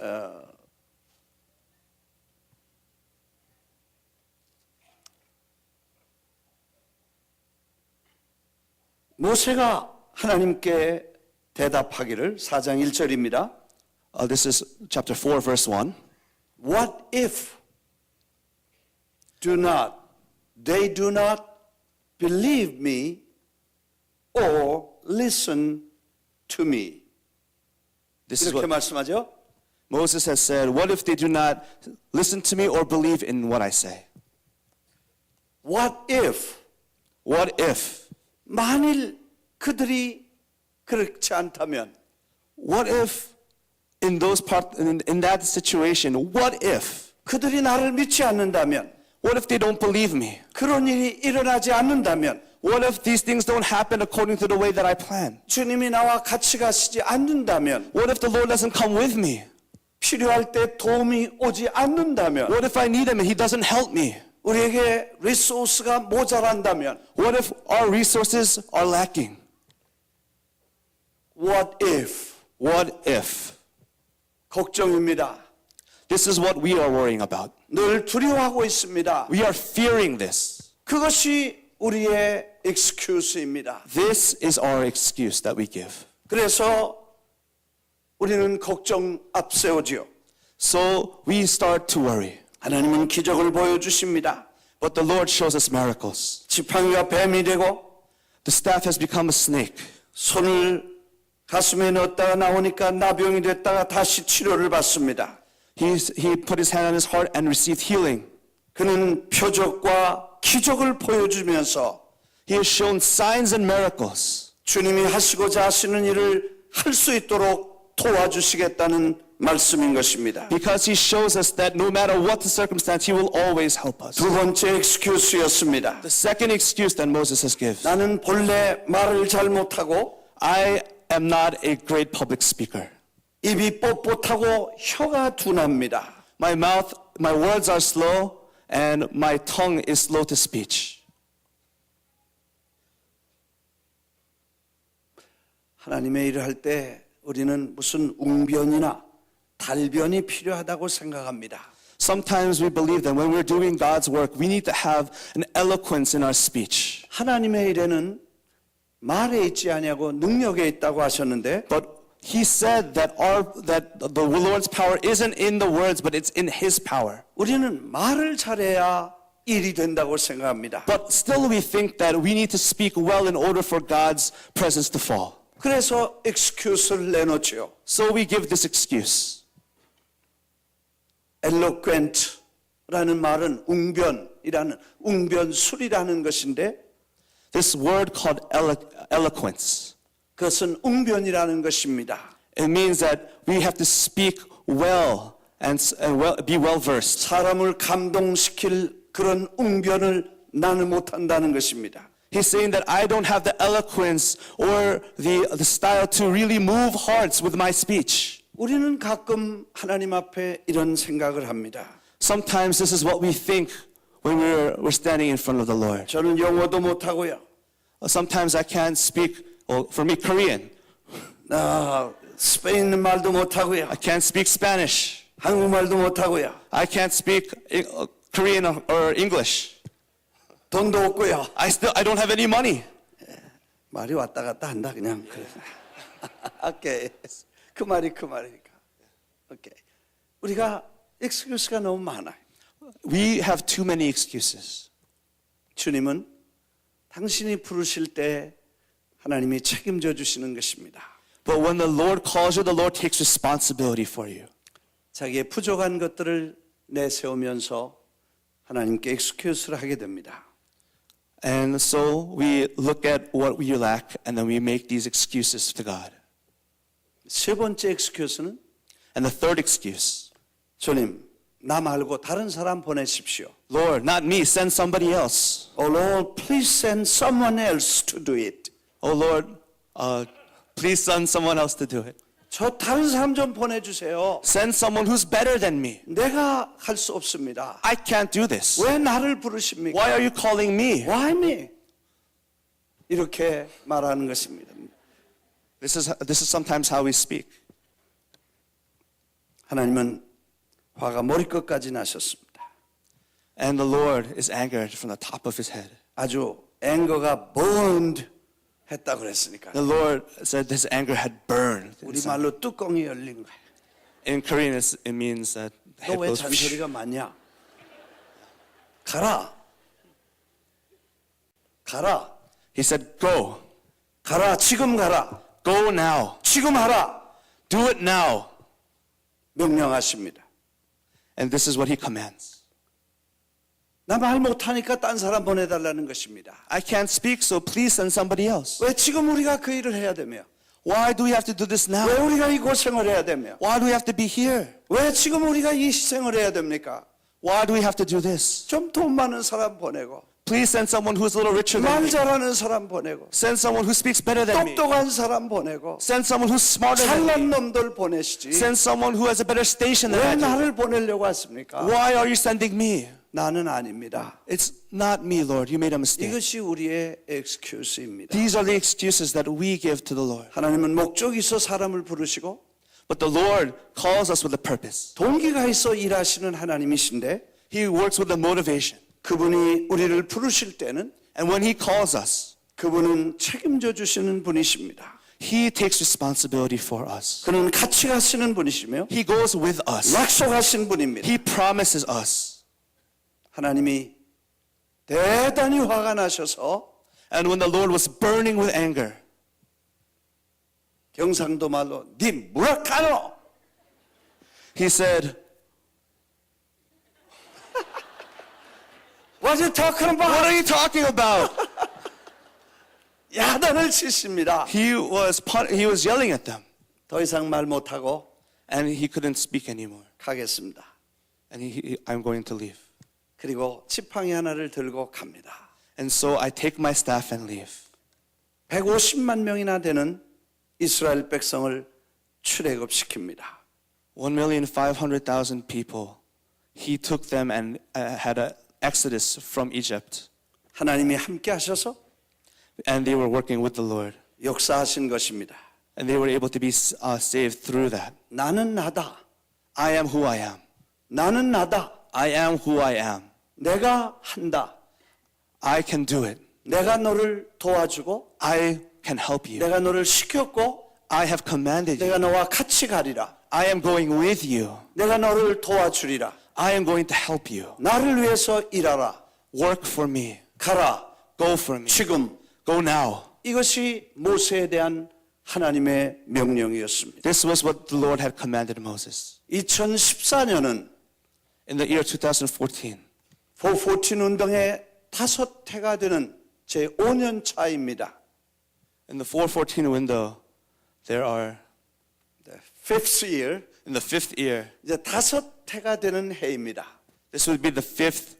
S2: 모세가 하나님께 대답하기를 4장 1절입니다.
S9: This is chapter 4, verse 1.
S2: What if they do not believe me or listen to me?
S9: This is
S2: 이렇게
S9: what
S2: 말씀하죠.
S9: Moses has said. What if they do not listen to me or believe in what I say?
S2: What if
S9: What if
S2: 만일 그들이 그렇지 않다면
S9: What if in that situation, what if?
S2: 그들이 나를 믿지 않는다면,
S9: What if they don't believe me?
S2: 그런 일이 일어나지 않는다면,
S9: What if these things don't happen according to the way that I plan?
S2: 주님이 나와 같이 가시지 않는다면,
S9: What if the Lord doesn't come with me?
S2: 필요할 때 도움이 오지 않는다면,
S9: What if I need him and he doesn't help me?
S2: 우리에게 리소스가 모자란다면,
S9: What if our resources are lacking?
S2: what if?
S9: What if?
S2: 걱정입니다.
S9: This is what we are worrying about.
S2: 늘 두려워하고 있습니다.
S9: We are fearing this.
S2: 그것이 우리의 excuse입니다.
S9: This is our excuse that we give.
S2: 그래서 우리는 걱정 앞세우지요.
S9: So we start to worry.
S2: 하나님은 기적을 보여주십니다.
S9: But the Lord shows us miracles.
S2: 지팡이가 뱀이 되고
S9: The staff has become a snake.
S2: 손을 가슴에 넣었다가 나오니까 나병이 됐다가 다시 치료를 받습니다.
S9: He put his hand on his heart and received healing.
S2: 그는 표적과 기적을 보여주면서
S9: He has shown signs and miracles.
S2: 주님이 하시고자 하시는 일을 할 수 있도록 도와주시겠다는 말씀인 것입니다.
S9: Because he shows us that no matter what the circumstance, he will always help us.
S2: 두 번째 엑스큐스였습니다.
S9: The second excuse that Moses has given.
S2: 나는 본래 말을 잘 못하고
S9: I am not a great public speaker.
S2: 입이 뻣뻣하고 혀가 둔합니다.
S9: My words are slow and my tongue is slow to speech.
S2: 하나님의 일을 할 때 우리는 무슨 웅변이나 달변이 필요하다고 생각합니다.
S9: Sometimes we believe that when we're doing God's work, we need to have an eloquence in our speech.
S2: 하나님의 일에는 말에 있지 아니하고 능력에 있다고 하셨는데
S9: But he said that the Lord's power isn't in the words, but it's in his power.
S2: 우리는 말을 잘해야 일이 된다고 생각합니다.
S9: But still we think that we need to speak well in order for God's presence to fall.
S2: 그래서 excuse를 내놓죠.
S9: So we give this excuse.
S2: eloquent라는 말은 웅변술이라는 것인데
S9: This word called eloquence.
S2: 그것은 웅변이라는 것입니다.
S9: It means that we have to speak well and be well versed.
S2: 사람을 감동시킬 그런 웅변을 나는 못한다는 것입니다.
S9: He's saying that I don't have the eloquence or the style to really move hearts with my speech.
S2: 우리는 가끔 하나님 앞에 이런 생각을 합니다.
S9: Sometimes this is what we think when we're standing in front of the Lord.
S2: 저는 영어도 못하고요.
S9: Sometimes I can't speak, for me, Korean.
S2: 스페인 말도 못하고요.
S9: I can't speak Spanish.
S2: 한국말도 못하고요.
S9: I can't speak Korean or English.
S2: 돈도 없고요.
S9: I don't have any money.
S2: 말이 왔다 갔다 한다 그냥. 오케이. 그 말이니까. 오케이. 우리가 excuse가 너무 많아요.
S9: We have too many excuses.
S2: 주님은 당신이 부르실 때 하나님이 책임져 주시는 것입니다.
S9: But when the Lord calls you, the Lord takes responsibility for you.
S2: 자기의 부족한 것들을 내세우면서 하나님께 excuse를 하게 됩니다.
S9: And so we look at what we lack and then we make these excuses to God.
S2: 세 번째 excuse는
S9: And the third excuse,
S2: 주님, 나 말고 다른 사람 보내십시오.
S9: Lord, not me, send somebody else.
S2: Oh Lord, please send someone else to do it.
S9: Oh Lord, please send someone else to do it.
S2: 저 다른 사람 좀 보내주세요.
S9: Send someone who's better than me.
S2: 내가 할 수 없습니다.
S9: I can't do this.
S2: 왜 나를 부르십니까?
S9: Why are you calling me?
S2: Why me? 이렇게 말하는 것입니다.
S9: This is sometimes how we speak.
S2: 하나님은 화가 머리끝까지 나셨습니다.
S9: And the Lord is angered from the top of his head.
S2: 아주 앵거가 burned 했다고 그랬으니까.
S9: The Lord said his anger had burned.
S2: 우리 말로 뚜껑이 열린 거예요.
S9: In Korean, it means that the
S2: 너
S9: head
S2: 왜
S9: goes.
S2: 잔소리가 많냐? 가라. 가라.
S9: He said, "Go,
S2: 가라. 지금 가라.
S9: go now,
S2: 지금 하라.
S9: do it now."
S2: 명령하십니다.
S9: And this is what he commands.
S2: 나 말 못하니까 딴 사람 보내달라는 것입니다.
S9: I can't speak, so please send somebody else.
S2: 왜 지금 우리가 그 일을 해야 되며?
S9: Why do we have to do this now?
S2: 왜 우리가 이 고생을 해야 되며?
S9: Why do we have to be here?
S2: 왜 지금 우리가 이 희생을 해야 됩니까?
S9: Why do we have to do this?
S2: 좀 돈 많은 사람 보내고,
S9: Please send someone who's a little richer than
S2: 말
S9: me.
S2: 잘하는 사람 보내고,
S9: Send someone who speaks better than me.
S2: 똑똑한 사람 보내고,
S9: Send someone who's smarter than me.
S2: 잘난 놈들 보내시지.
S9: Send someone who has a better station
S2: 왜
S9: than I do.
S2: 나를 보내려고 하십니까?
S9: Why are you sending me?
S2: 나는 아닙니다.
S9: It's not me, Lord. You made a mistake.
S2: 이것이 우리의 엑스큐스입니다.
S9: These are the excuses that we give to the Lord.
S2: 하나님은 목적이 있어 사람을 부르시고
S9: But the Lord calls us with a purpose.
S2: 동기가 있어 일하시는 하나님이신데,
S9: He works with a motivation.
S2: 그분이 우리를 부르실 때는
S9: And when He calls us,
S2: 그분은 책임져 주시는 분이십니다.
S9: He takes responsibility for us.
S2: 그는 같이 가시는 분이시며
S9: He goes with us.
S2: 약속하신 분입니다.
S9: He promises us.
S2: 하나님이 대단히 화가 나셔서
S9: And when the Lord was burning with anger,
S2: 경상도 말로 니 무라카노,
S9: He said,
S2: What you talking
S9: What
S2: about?
S9: are you talking about?
S2: 야단을 치십니다.
S9: He was yelling at them.
S2: 더 이상 말 못하고
S9: And he couldn't speak anymore.
S2: 가겠습니다.
S9: And I'm going to leave.
S2: 그리고 지팡이 하나를 들고 갑니다.
S9: And so I take my staff and leave.
S2: 150만 명이나 되는 이스라엘 백성을 출애굽시킵니다.
S9: 1,500,000 people. He took them and had an exodus from Egypt.
S2: 하나님이 함께 하셔서
S9: And they were working with the Lord.
S2: 역사하신 것입니다.
S9: And they were able to be saved through that.
S2: 나는 나다.
S9: I am who I am.
S2: 나는 나다.
S9: I am who I am.
S2: 내가 한다.
S9: I can do it.
S2: 내가 너를 도와주고
S9: I can help you.
S2: 내가 너를 시켰고
S9: I have commanded
S2: 내가
S9: you.
S2: 너와 같이 가리라.
S9: I am going with you.
S2: 내가 너를 도와주리라.
S9: I am going to help you.
S2: 나를 위해서 일하라.
S9: Work for me.
S2: 가라.
S9: Go for me.
S2: 지금.
S9: Go now.
S2: 이것이 모세에 대한 하나님의 명령이었습니다.
S9: This was what the Lord had commanded Moses.
S2: 2014년은
S9: In the year 2014,
S2: 414 운동의 5회가 되는 제 5년 차입니다.
S9: in the 414 window, there are,
S2: Fifth year,
S9: in the 5th year,
S2: 이제 5회가 되는 해입니다.
S9: this would be the 5th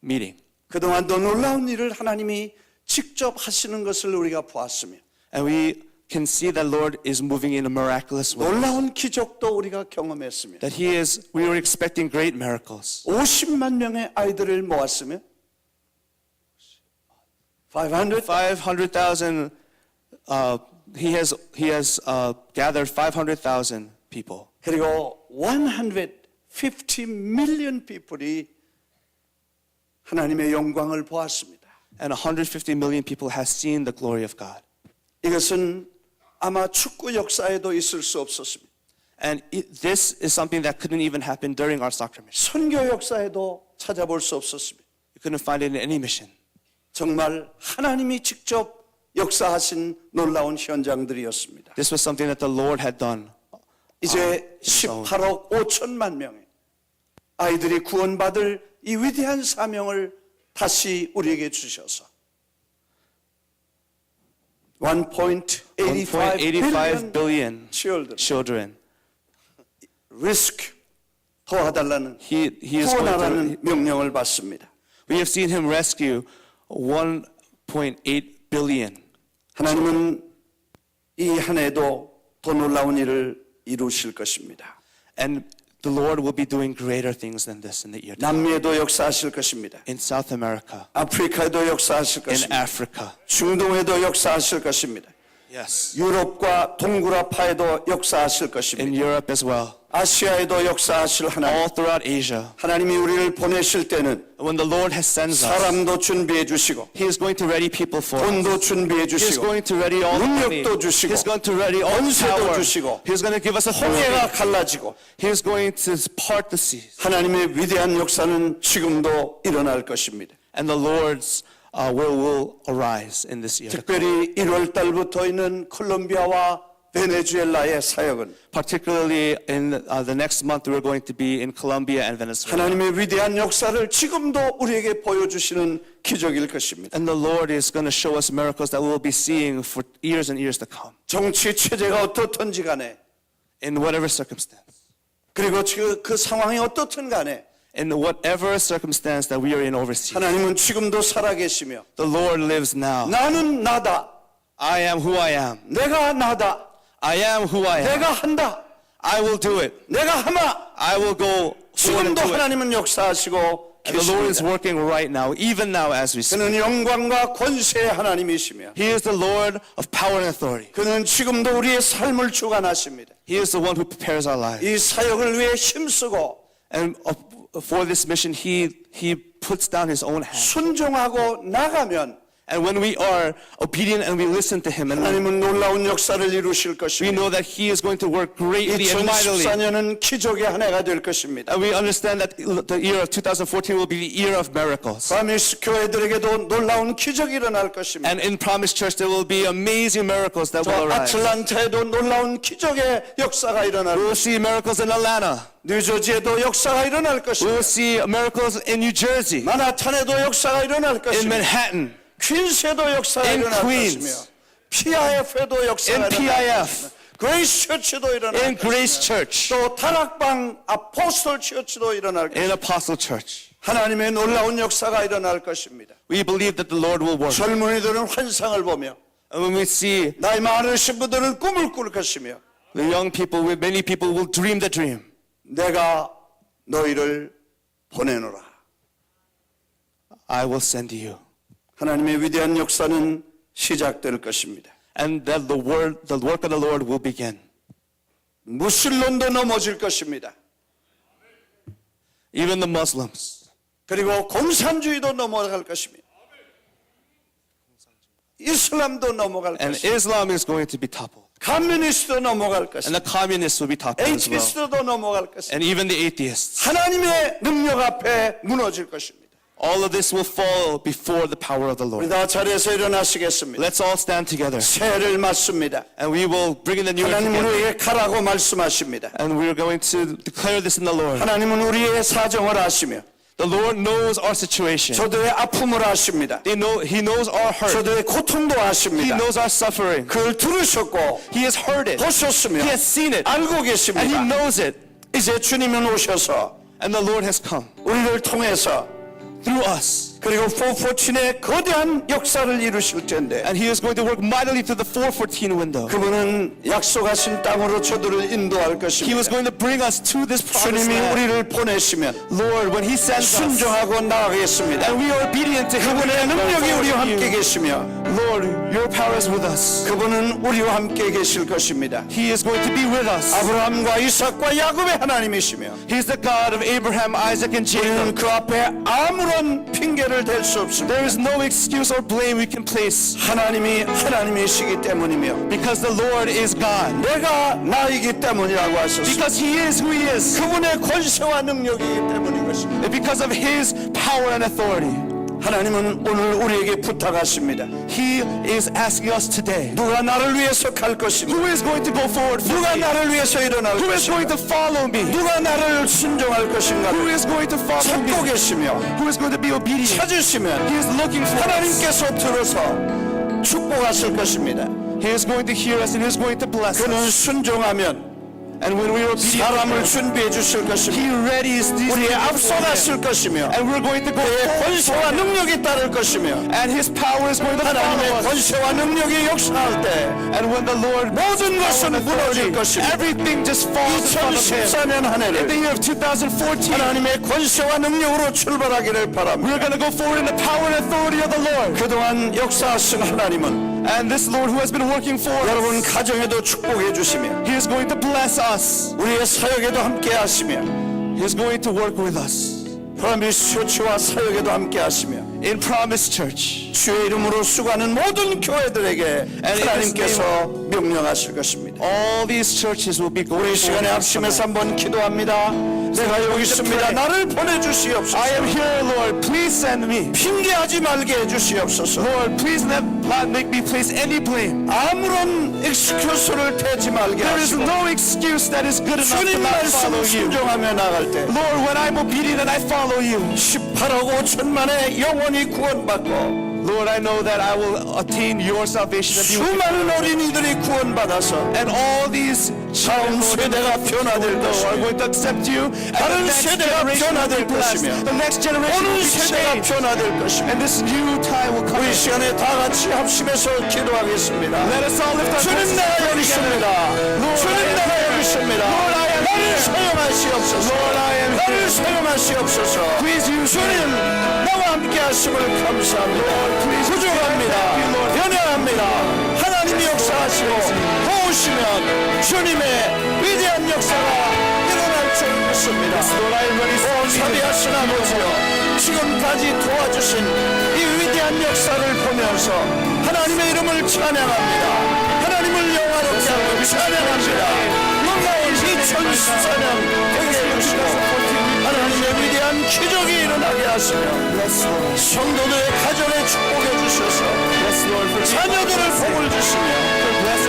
S9: meeting.
S2: 그동안도 놀라운 일을 하나님이 직접 하시는 것을 우리가 보았으며
S9: And we can see that Lord is moving in a miraculous way.
S2: 놀라운 기적도 우리가 경험했으며
S9: That we were expecting great miracles.
S2: 50만 명의 아이들을 모았으며
S9: 500,000, he has gathered 500,000 people.
S2: 그리고 150 million people이 하나님의 영광을 보았습니다.
S9: And 150 million people have seen the glory of God.
S2: 이것은 아마 축구 역사에도 있을 수 없었습니다.
S9: And this is something that couldn't even happen during our soccer mission.
S2: 선교 역사에도 찾아볼 수 없었습니다.
S9: You couldn't find it in any mission.
S2: 정말 하나님이 직접 역사하신 놀라운 현장들이었습니다.
S9: This was something that the Lord had done.
S2: 이제 18억 5천만 명의 아이들이 구원받을 이 위대한 사명을 다시 우리에게 주셔서
S9: 1.85 billion children.
S2: 리스크 도와달라는
S9: He is going
S2: 구원하라는
S9: to,
S2: 명령을 받습니다.
S9: we have seen him rescue 1.8 billion.
S2: 하나님은 이 한 해도 더 놀라운 일을 이루실 것입니다.
S9: And the Lord will be doing greater things than this in the year to come.
S2: 남미에도 역사하실 것입니다.
S9: In South America,
S2: 아프리카에도 역사하실
S9: in
S2: 것입니다.
S9: Africa.
S2: 중동에도 역사하실 것입니다.
S9: Yes.
S2: 유럽과 동구라파에도 역사하실
S9: In
S2: 것입니다.
S9: Europe as well.
S2: 아시아에도 역사하실 하나님.
S9: All throughout Asia.
S2: 하나님이 우리를 보내실 때는
S9: When the Lord has sent us,
S2: 사람도 준비해 주시고
S9: He is going to ready people for us.
S2: 돈도 준비해
S9: He is
S2: 주시고
S9: going to ready all the money.
S2: 능력도 주시고
S9: He is going to ready all the
S2: 권세도
S9: power.
S2: 주시고
S9: He is going to give us
S2: 홍해가
S9: authority.
S2: 갈라지고
S9: He is going to part the seas.
S2: 하나님의 위대한 역사는 지금도 일어날 것입니다.
S9: And the Lord's will arise in this year.
S2: 특별히 1월 달부터 있는 콜롬비아와 베네수엘라의 사역은
S9: Particularly in the next month, we're going to be in Colombia and Venezuela.
S2: 하나님의 위대한 역사를 지금도 우리에게 보여주시는 기적일 것입니다.
S9: And the Lord is going to show us miracles that we'll be seeing for years and years to come,
S2: 정치 체제가 어떻든지 간에
S9: in whatever circumstance.
S2: 그리고 그 상황이 어떻든 간에
S9: In whatever circumstance that we are in overseas,
S2: 하나님은 지금도 살아계시며
S9: the Lord lives now.
S2: 나는 나다.
S9: I am who I am.
S2: 내가 나다.
S9: I am who I am.
S2: 내가 한다.
S9: I will do it.
S2: 내가 하마.
S9: I will go forward and
S2: 지금도
S9: do it.
S2: 하나님은 역사하시고
S9: And the Lord is
S2: 계십니다.
S9: working right now, even now as we speak.
S2: 그는 영광과 권세의 하나님이시며
S9: He is the Lord of power and authority.
S2: 그는 지금도 우리의 삶을 주관하십니다.
S9: He is the one who prepares our lives.
S2: 이 사역을 위해 힘쓰고
S9: And for this mission, He puts down His own hand.
S2: 순종하고 나가면
S9: And when we are obedient and we listen to Him, and
S2: 하나님은 놀라운 역사를 이루실
S9: we
S2: 것입니다.
S9: know that He is going to work greatly and mightily.
S2: 2014년은 기적의 한 해가 될 것입니다.
S9: And we understand that the year of 2014 will be the year of miracles.
S2: 프라미스 교회들에게도 놀라운 기적이 일어날 것입니다.
S9: And in Promise Church, there will be amazing miracles that
S2: 또
S9: will arise.
S2: 아틀란타에도 놀라운 기적의 역사가 일어날
S9: We will
S2: 것입니다.
S9: see miracles in Atlanta.
S2: 뉴저지에도 역사가 일어날
S9: We
S2: 것입니다.
S9: will see miracles in New Jersey,
S2: 마나탄에도 역사가 일어날
S9: in
S2: 것입니다.
S9: Manhattan,
S2: 퀸스에도 역사가
S9: in
S2: 일어날
S9: Queens,
S2: 것이며 PIF에도 역사가
S9: in
S2: 일어날
S9: PIF,
S2: 것입니다. 그레이스 처치도 일어날
S9: in Grace
S2: 것입니다.
S9: Church,
S2: 또 다락방 아포스톨 처치도 일어날
S9: in
S2: 것입니다.
S9: Apostle Church.
S2: 하나님의 놀라운 역사가 일어날 것입니다.
S9: We believe that the Lord will work.
S2: 젊은이들은 환상을 보며
S9: And when we see
S2: 나이 많으신 분들은 꿈을 꿀 것이며
S9: the young people, many people will dream the dream.
S2: 내가 너희를 보내노라.
S9: I will send you.
S2: 하나님의 위대한 역사는 시작될 것입니다.
S9: And that the work of the Lord will begin.
S2: 무슬론도 넘어질 것입니다.
S9: Even the Muslims.
S2: 그리고 공산주의도 넘어갈 것입니다. 이슬람도 넘어갈
S9: And
S2: 것입니다.
S9: Islam is going to be toppled.
S2: 커뮤니스트도 넘어갈
S9: And
S2: 것입니다.
S9: the communists will be toppled as well.
S2: 에이티스트도 넘어갈 것입니다.
S9: And even the atheists.
S2: 하나님의 능력 앞에 무너질 것입니다.
S9: All of this will fall before the power of the
S2: 우리
S9: Lord.
S2: 다 자리에서 일어나시겠습니다.
S9: Let's all stand together.
S2: 새해를 맞습니다.
S9: And we will bring in the new year
S2: 하나님은
S9: together.
S2: 우리에게 가라고 말씀하십니다.
S9: And we are going to declare this in the Lord.
S2: 하나님은 우리의 사정을 아시며
S9: The Lord knows our situation.
S2: 저들의 아픔을 아십니다.
S9: He knows our hurt.
S2: 저들의 고통도
S9: He
S2: 아십니다.
S9: knows our suffering.
S2: 그걸 들으셨고
S9: He has heard it.
S2: 보셨으며
S9: He has seen it.
S2: 알고
S9: And He
S2: 계십니다.
S9: knows it.
S2: 이제 주님은 오셔서
S9: And the Lord has come
S2: 우리를 통해서
S9: through us.
S2: 그리고 414의 거대한 역사를 이루실 텐데
S9: And He is going to work mightily through the 414 window.
S2: 그분은 약속하신 땅으로 저들을 인도할
S9: He was
S2: 것입니다.
S9: going to bring us to this promised
S2: 주님이
S9: land.
S2: 우리를 보내시면
S9: Lord, when He sends us,
S2: 순종하고 나아가겠습니다.
S9: and we are obedient to Him,
S2: 그분의 능력이 우리와 함께
S9: you.
S2: 계시며
S9: Lord, Your power is with us.
S2: 그분은 우리와 함께 계실 것입니다.
S9: He is going to be with us.
S2: 아브라함과 이삭과 야곱의 하나님이시며
S9: He's the God of Abraham, Isaac, and
S2: 우리는
S9: Jacob.
S2: 그 앞에 아무런 핑계를 댈 수 없습니다.
S9: There is no excuse or blame we can place
S2: 하나님이 하나님이시기 때문이며
S9: because the Lord is God.
S2: 내가 나이기 때문이라고 하셨습니다.
S9: Because He is who He is.
S2: 그분의 권세와 능력이기 때문인 것입니다.
S9: Because of His power and authority.
S2: 하나님은 오늘 우리에게 부탁하십니다.
S9: He is asking us today,
S2: 누가 나를 위해서 갈 것인가?
S9: who is going to go forward for
S2: 누가
S9: me?
S2: 나를 위해서 일어날
S9: Who is going
S2: 것인가?
S9: to follow me?
S2: 누가 나를 순종할 것인가?
S9: Who is going to follow
S2: 찾고
S9: me?
S2: 계시며
S9: Who is going to be obedient?
S2: 찾으시면
S9: He is looking for us.
S2: 하나님께서 들어서 축복하실 것입니다.
S9: He is going to hear us and He is going to bless
S2: 그는
S9: us.
S2: 순종하면
S9: And when we are obedient,
S2: 사람을 준비해 주실 것입니다.
S9: He readies these
S2: 우리의
S9: people
S2: 앞서
S9: for Him.
S2: 갔을 것이며
S9: And we're going to go
S2: 그의
S9: forward
S2: 권세와
S9: for Him.
S2: 능력이 따를 것이며
S9: And His power is going to follow
S2: 하나님의
S9: us.
S2: 권세와 능력이 역사할 때
S9: And when the Lord
S2: 모든 것은 무너질 것입니다.
S9: everything just falls in front of Him.
S2: 2014년 한
S9: In the
S2: 해를
S9: year of 2014,
S2: 하나님의 권세와 능력으로 출발하기를 바랍니다.
S9: we're going to go forward in the power and authority of the Lord.
S2: 그동안 역사하신 하나님은
S9: And this Lord who has been working for
S2: 여러분
S9: us,
S2: 가정에도 축복해 주시며
S9: He is going to bless us.
S2: 우리의 사역에도 함께 하시며
S9: He is going to work with us.
S2: 프라미스 처치와 사역에도 함께 하시며
S9: In Promise Church.
S2: 주의 이름으로 수고하는 모든 교회들에게
S9: in His
S2: 하나님께서 명령하실 것입니다.
S3: all these churches will be going
S4: 우리 시간에
S3: forward.
S4: 합심해서 한번 기도합니다. 내가 여기 있습니다. 나를 보내주시옵소서.
S3: I am here, Lord. Please send me.
S4: 핑계하지 말게 해주시옵소서.
S3: Lord, please not make me place any blame.
S4: 아무런 엑스큐스를 대지 말게
S3: There is
S4: 하시고
S3: no excuse that is good enough to
S4: 주님
S3: not follow
S4: 말씀
S3: you.
S4: 순종하며 나갈 때
S3: Lord, when I'm obedient and I follow you,
S4: 18억 5천 만의 영혼이 구원받고
S3: Lord, I know that I will attain your salvation and you will
S4: 수많은 어린이들이 구원받아서
S3: and all these
S4: 다음
S3: children, Lord,
S4: 세대가 변화될
S3: are
S4: 것이며
S3: going to accept you, and the
S4: 다른
S3: next
S4: 세대가
S3: generation will
S4: 변화될
S3: be blessed.
S4: 것이며
S3: The next generation
S4: 오는
S3: will be
S4: 세대가
S3: changed,
S4: 변화될 것이며
S3: and this new time will come.
S4: 우리 시간에 다 같이 합심해서 기도하겠습니다.
S3: Let us all lift our
S4: 주님
S3: voices
S4: 내가 여기
S3: together.
S4: 있습니다. 주님 내가 여기 있습니다. 나를 사용하시옵소서. 나를 사용하시옵소서. 주님 나와 함께 하심을 감사합니다. 부족합니다. 연약합니다. 하나님이 역사하시고 도우시면 주님의 위대한 역사가 일어날 줄 믿습니다. 오 자비하신 아버지여, 지금까지 도와주신 이 위대한 역사를 보면서 하나님의 이름을 찬양합니다. 하나님을 영화롭게 하고 찬양합니다. 놀라운 2014년 되게 해주시고 하나님의 위대한 기적이 일어나게 하시며 성도들의 가정에 축복해 주셔서 자녀들을 복을 주시며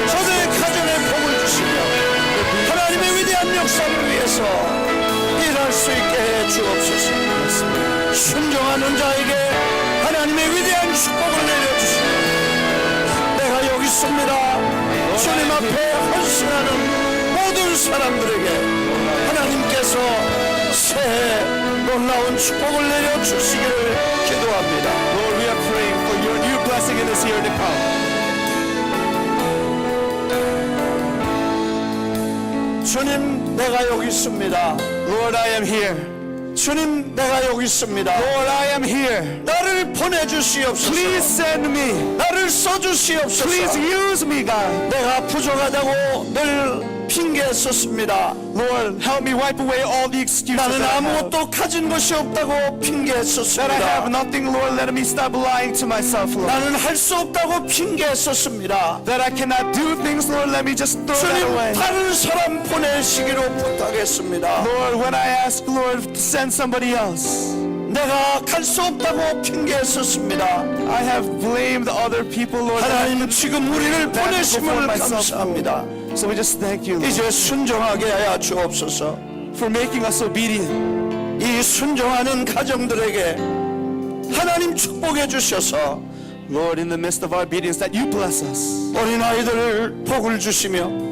S4: 저들의 가정에 복을 주시며 하나님의 위대한 역사를 위해서 일할 수 있게 해 주옵소서. 순종하는 자에게 하나님의 위대한 축복을 내려주시며 내가 여기 있습니다. 주님 앞에 헌신하는 모든 사람들에게 하나님께서 새해 놀라운 축복을 내려주시기를 기도합니다.
S3: Lord, we are praying for your new blessing in this year to come.
S4: 주님 내가 여기 있습니다.
S3: Lord, I am here.
S4: 주님 내가 여기 있습니다.
S3: Lord, I am here.
S4: 나를 보내주시옵소서.
S3: Please send me.
S4: 나를 써주시옵소서.
S3: Please use me, God.
S4: 내가 부족하다고 늘 핑계 썼습니다.
S3: Lord, help me wipe away all the excuses
S4: 나는
S3: that I have.
S4: 아무것도 가진 것이 없다고 핑계
S3: That I have
S4: 썼습니다.
S3: nothing, Lord, let me stop lying to myself, Lord.
S4: 나는 할 수 없다고 핑계 썼습니다.
S3: That I cannot do things, Lord, let me just throw that
S4: 주님
S3: away.
S4: 다른 사람 보내시기로 부탁했습니다.
S3: Lord, when I ask, Lord, to send somebody else,
S4: 내가 갈 수 없다고 핑계 썼습니다.
S3: I have blamed other people, Lord, that I
S4: 하나님 지금 우리를
S3: before
S4: 보내심을
S3: myself,
S4: 감사합니다.
S3: Lord. So we just thank you, Lord,
S4: 이제 순종하게 하여 주옵소서.
S3: for making us obedient.
S4: 이 순종하는 가정들에게 하나님 축복해 주셔서
S3: Lord, in the midst of our obedience, that you bless us,
S4: 어린아이들을 복을 주시며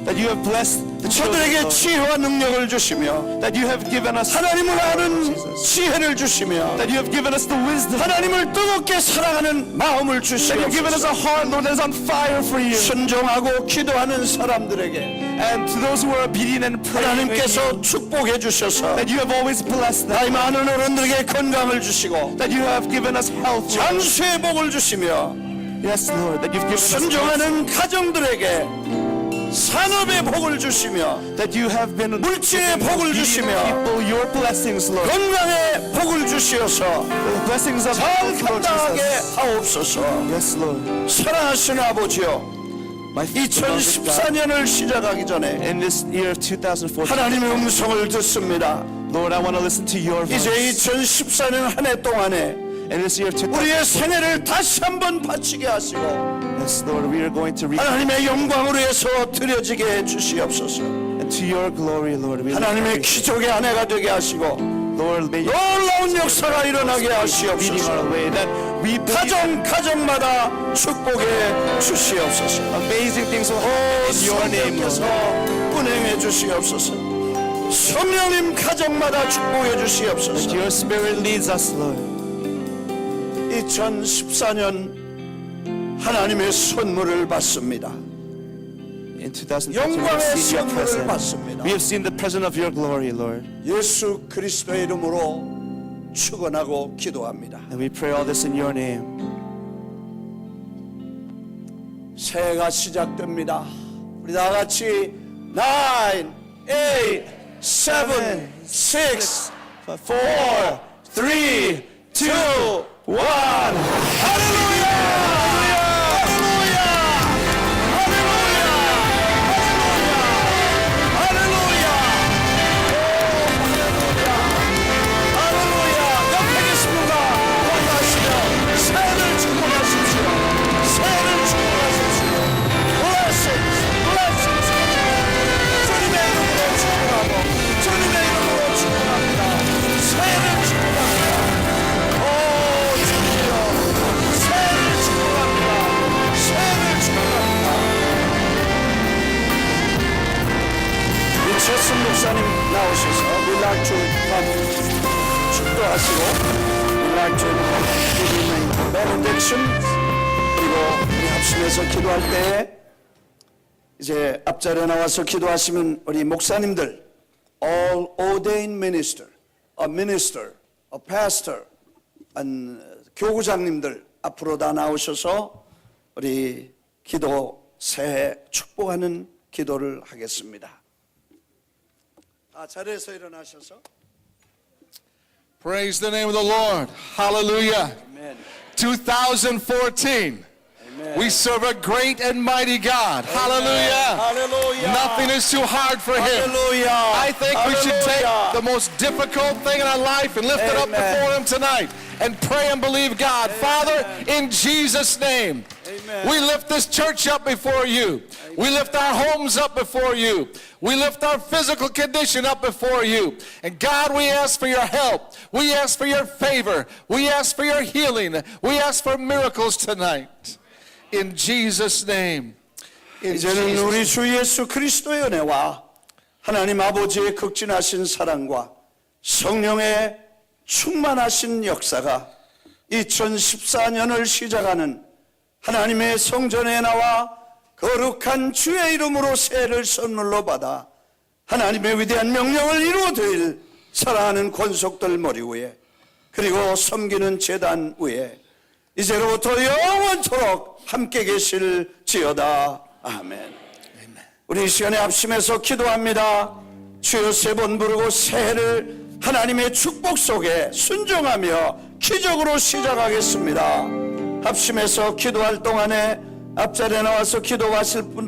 S3: that you have blessed the children,
S4: 저들에게
S3: Lord,
S4: 지혜와 능력을 주시며
S3: that you have given us,
S4: 하나님을 아는 지혜를 주시며
S3: that you have given us the wisdom,
S4: 하나님을 뜨겁게 사랑하는 마음을
S3: that you have given us
S4: 주시옵소서.
S3: a heart, Lord, that is on fire for you.
S4: 순종하고 기도하는 사람들에게
S3: And to those who are obedient and praying,
S4: 하나님께서 축복해 주셔서
S3: that you have always blessed them,
S4: 나이 많은 어른들에게 건강을 주시고
S3: that you have given us health, Lord.
S4: 장수의 복을 주시며
S3: Yes, Lord, that you've given us health,
S4: 순종하는 가정들에게 산업의 복을 주시며
S3: that you have been
S4: 물질의
S3: giving
S4: 복을
S3: obedient
S4: 주시며
S3: people your blessings, Lord.
S4: 건강의 복을 주시어서
S3: The blessings of
S4: 잘
S3: health, Lord
S4: 감당하게
S3: Jesus.
S4: 하옵소서.
S3: Yes, Lord.
S4: 사랑하시는 아버지여,
S3: My beloved God,
S4: 2014년을 시작하기 전에
S3: in this year of 2014,
S4: 하나님의 음성을 듣습니다.
S3: Lord, I want to listen to your
S4: 이제
S3: voice.
S4: 2014년 한 해 동안에
S3: In this year of 2014,
S4: 우리의 생애를 다시 한번 바치게 하시고
S3: yes, Lord, we are going to reap
S4: 하나님의 영광을 위해서 드려지게 해 주시옵소서.
S3: and to your glory, Lord. We
S4: 하나님의 기적의 한 해가 되게 하시고
S3: Lord, may you
S4: 놀라운 역사가 일어나게
S3: leading
S4: 하시옵소서.
S3: our way, that we believe
S4: 가정마다 축복해 주시옵소서.
S3: amazing things will happen in your name,
S4: 성령께서
S3: Lord.
S4: 운행해 주시옵소서. 성령님 가정마다 축복해 주시옵소서.
S3: Your Spirit leads us, Lord.
S4: 2014년 하나님의 선물을 받습니다.
S3: In 2014, we have
S4: 영광의
S3: seen your
S4: 선물을
S3: presence.
S4: 받습니다.
S3: We have seen the presence of your glory, Lord.
S4: 예수 그리스도의 이름으로 축원하고 기도합니다.
S3: And we pray all this in your name.
S4: 새해가 시작됩니다. 우리 다 같이 9, 8, 7, 6,
S3: 4, 3, 2, 1.
S4: 할렐루야! 할렐루야! 할렐루야! 축도하시고 We'd like to give you a benediction. 그리고 우리 합심해서 기도할 때 이제 앞자리에 나와서 기도하시면 우리 목사님들 all ordained minister, a pastor, 교구장님들 앞으로 다 나오셔서 우리 기도 새해 축복하는 기도를 하겠습니다. 자리에서 일어나셔서
S6: Praise the name of the Lord. Hallelujah.
S4: Amen.
S6: 2014. We serve a great and mighty God. Hallelujah.
S4: Hallelujah.
S6: Nothing is too hard for Him.
S4: Hallelujah.
S6: I think we should take the most difficult thing in our life and lift it up
S4: Amen.
S6: before Him tonight and pray and believe God. Father, in Jesus' name,
S4: Amen.
S6: we lift this church up before You. We lift our homes up before You. We lift our physical condition up before You. And God, we ask for Your help. We ask for Your favor. We ask for Your healing. We ask for miracles tonight. In Jesus' name. In
S4: 이제는
S6: Jesus'
S4: 우리 주 예수 그리스도의 은혜와 하나님 아버지의 극진하신 사랑과 성령의 충만하신 역사가 2014년을 시작하는 하나님의 성전에 나와 거룩한 주의 이름으로 새해를 선물로 받아 하나님의 위대한 명령을 이루어드릴 사랑하는 권속들 머리 위에 그리고 섬기는 제단 위에 이제로부터 영원토록 함께 계실지어다. 아멘. 우리 이 시간에 합심해서 기도합니다. 주여 세 번 부르고 새해를 하나님의 축복 속에 순종하며 기적으로 시작하겠습니다. 합심해서 기도할 동안에 앞자리에 나와서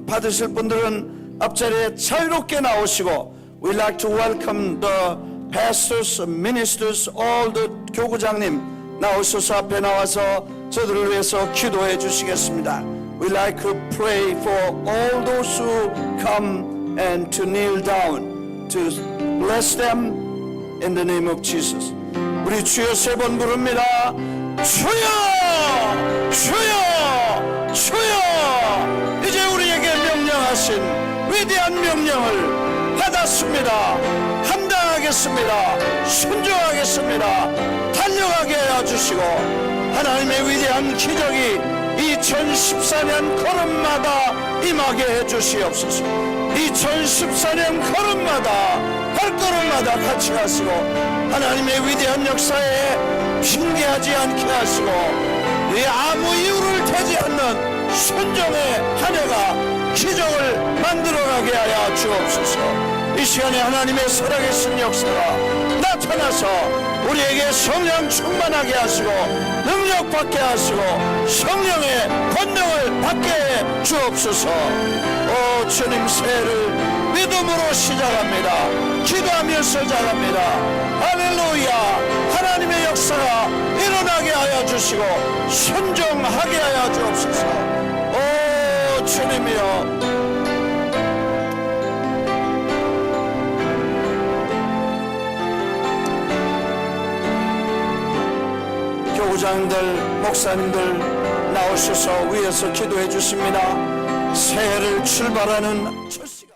S4: 받으실 분들은 앞자리에 자유롭게 나오시고 We'd like to welcome the pastors, ministers, all the 교구장님 나오셔서 앞에 나와서 저들을 위해서 기도해 주시겠습니다. We'd like to pray for all those who come and to kneel down to bless them in the name of Jesus. 우리 주여 세 번 부릅니다. 주여! 주여! 주여! 이제 우리에게 명령하신 위대한 명령을 받았습니다. 감당하겠습니다. 순종하겠습니다. 달려가게 하여 주시고 하나님의 위대한 기적이 2014년 걸음마다 임하게 해 주시옵소서. 2014년 걸음마다 발걸음마다 같이 하시고 하나님의 위대한 역사에 핑계하지 않게 하시고 이 아무 이유를 대지 않는 순종의 한 해가 기적을 만들어가게 하여 주옵소서. 이 시간에 하나님의 살아계신 역사가 나타나서 우리에게 성령 충만하게 하시고 능력 받게 하시고 성령의 권능을 받게 해 주옵소서. 오 주님 새해를 믿음으로 시작합니다. 기도하면서 잘합니다. 할렐루야. 하나님의 역사가 일어나게 하여 주시고 순종하게 하여 주옵소서. 오 주님이여 교구장들, 목사님들 나오셔서 위에서 기도해 주십니다. 새해를 출발하는 첫 시간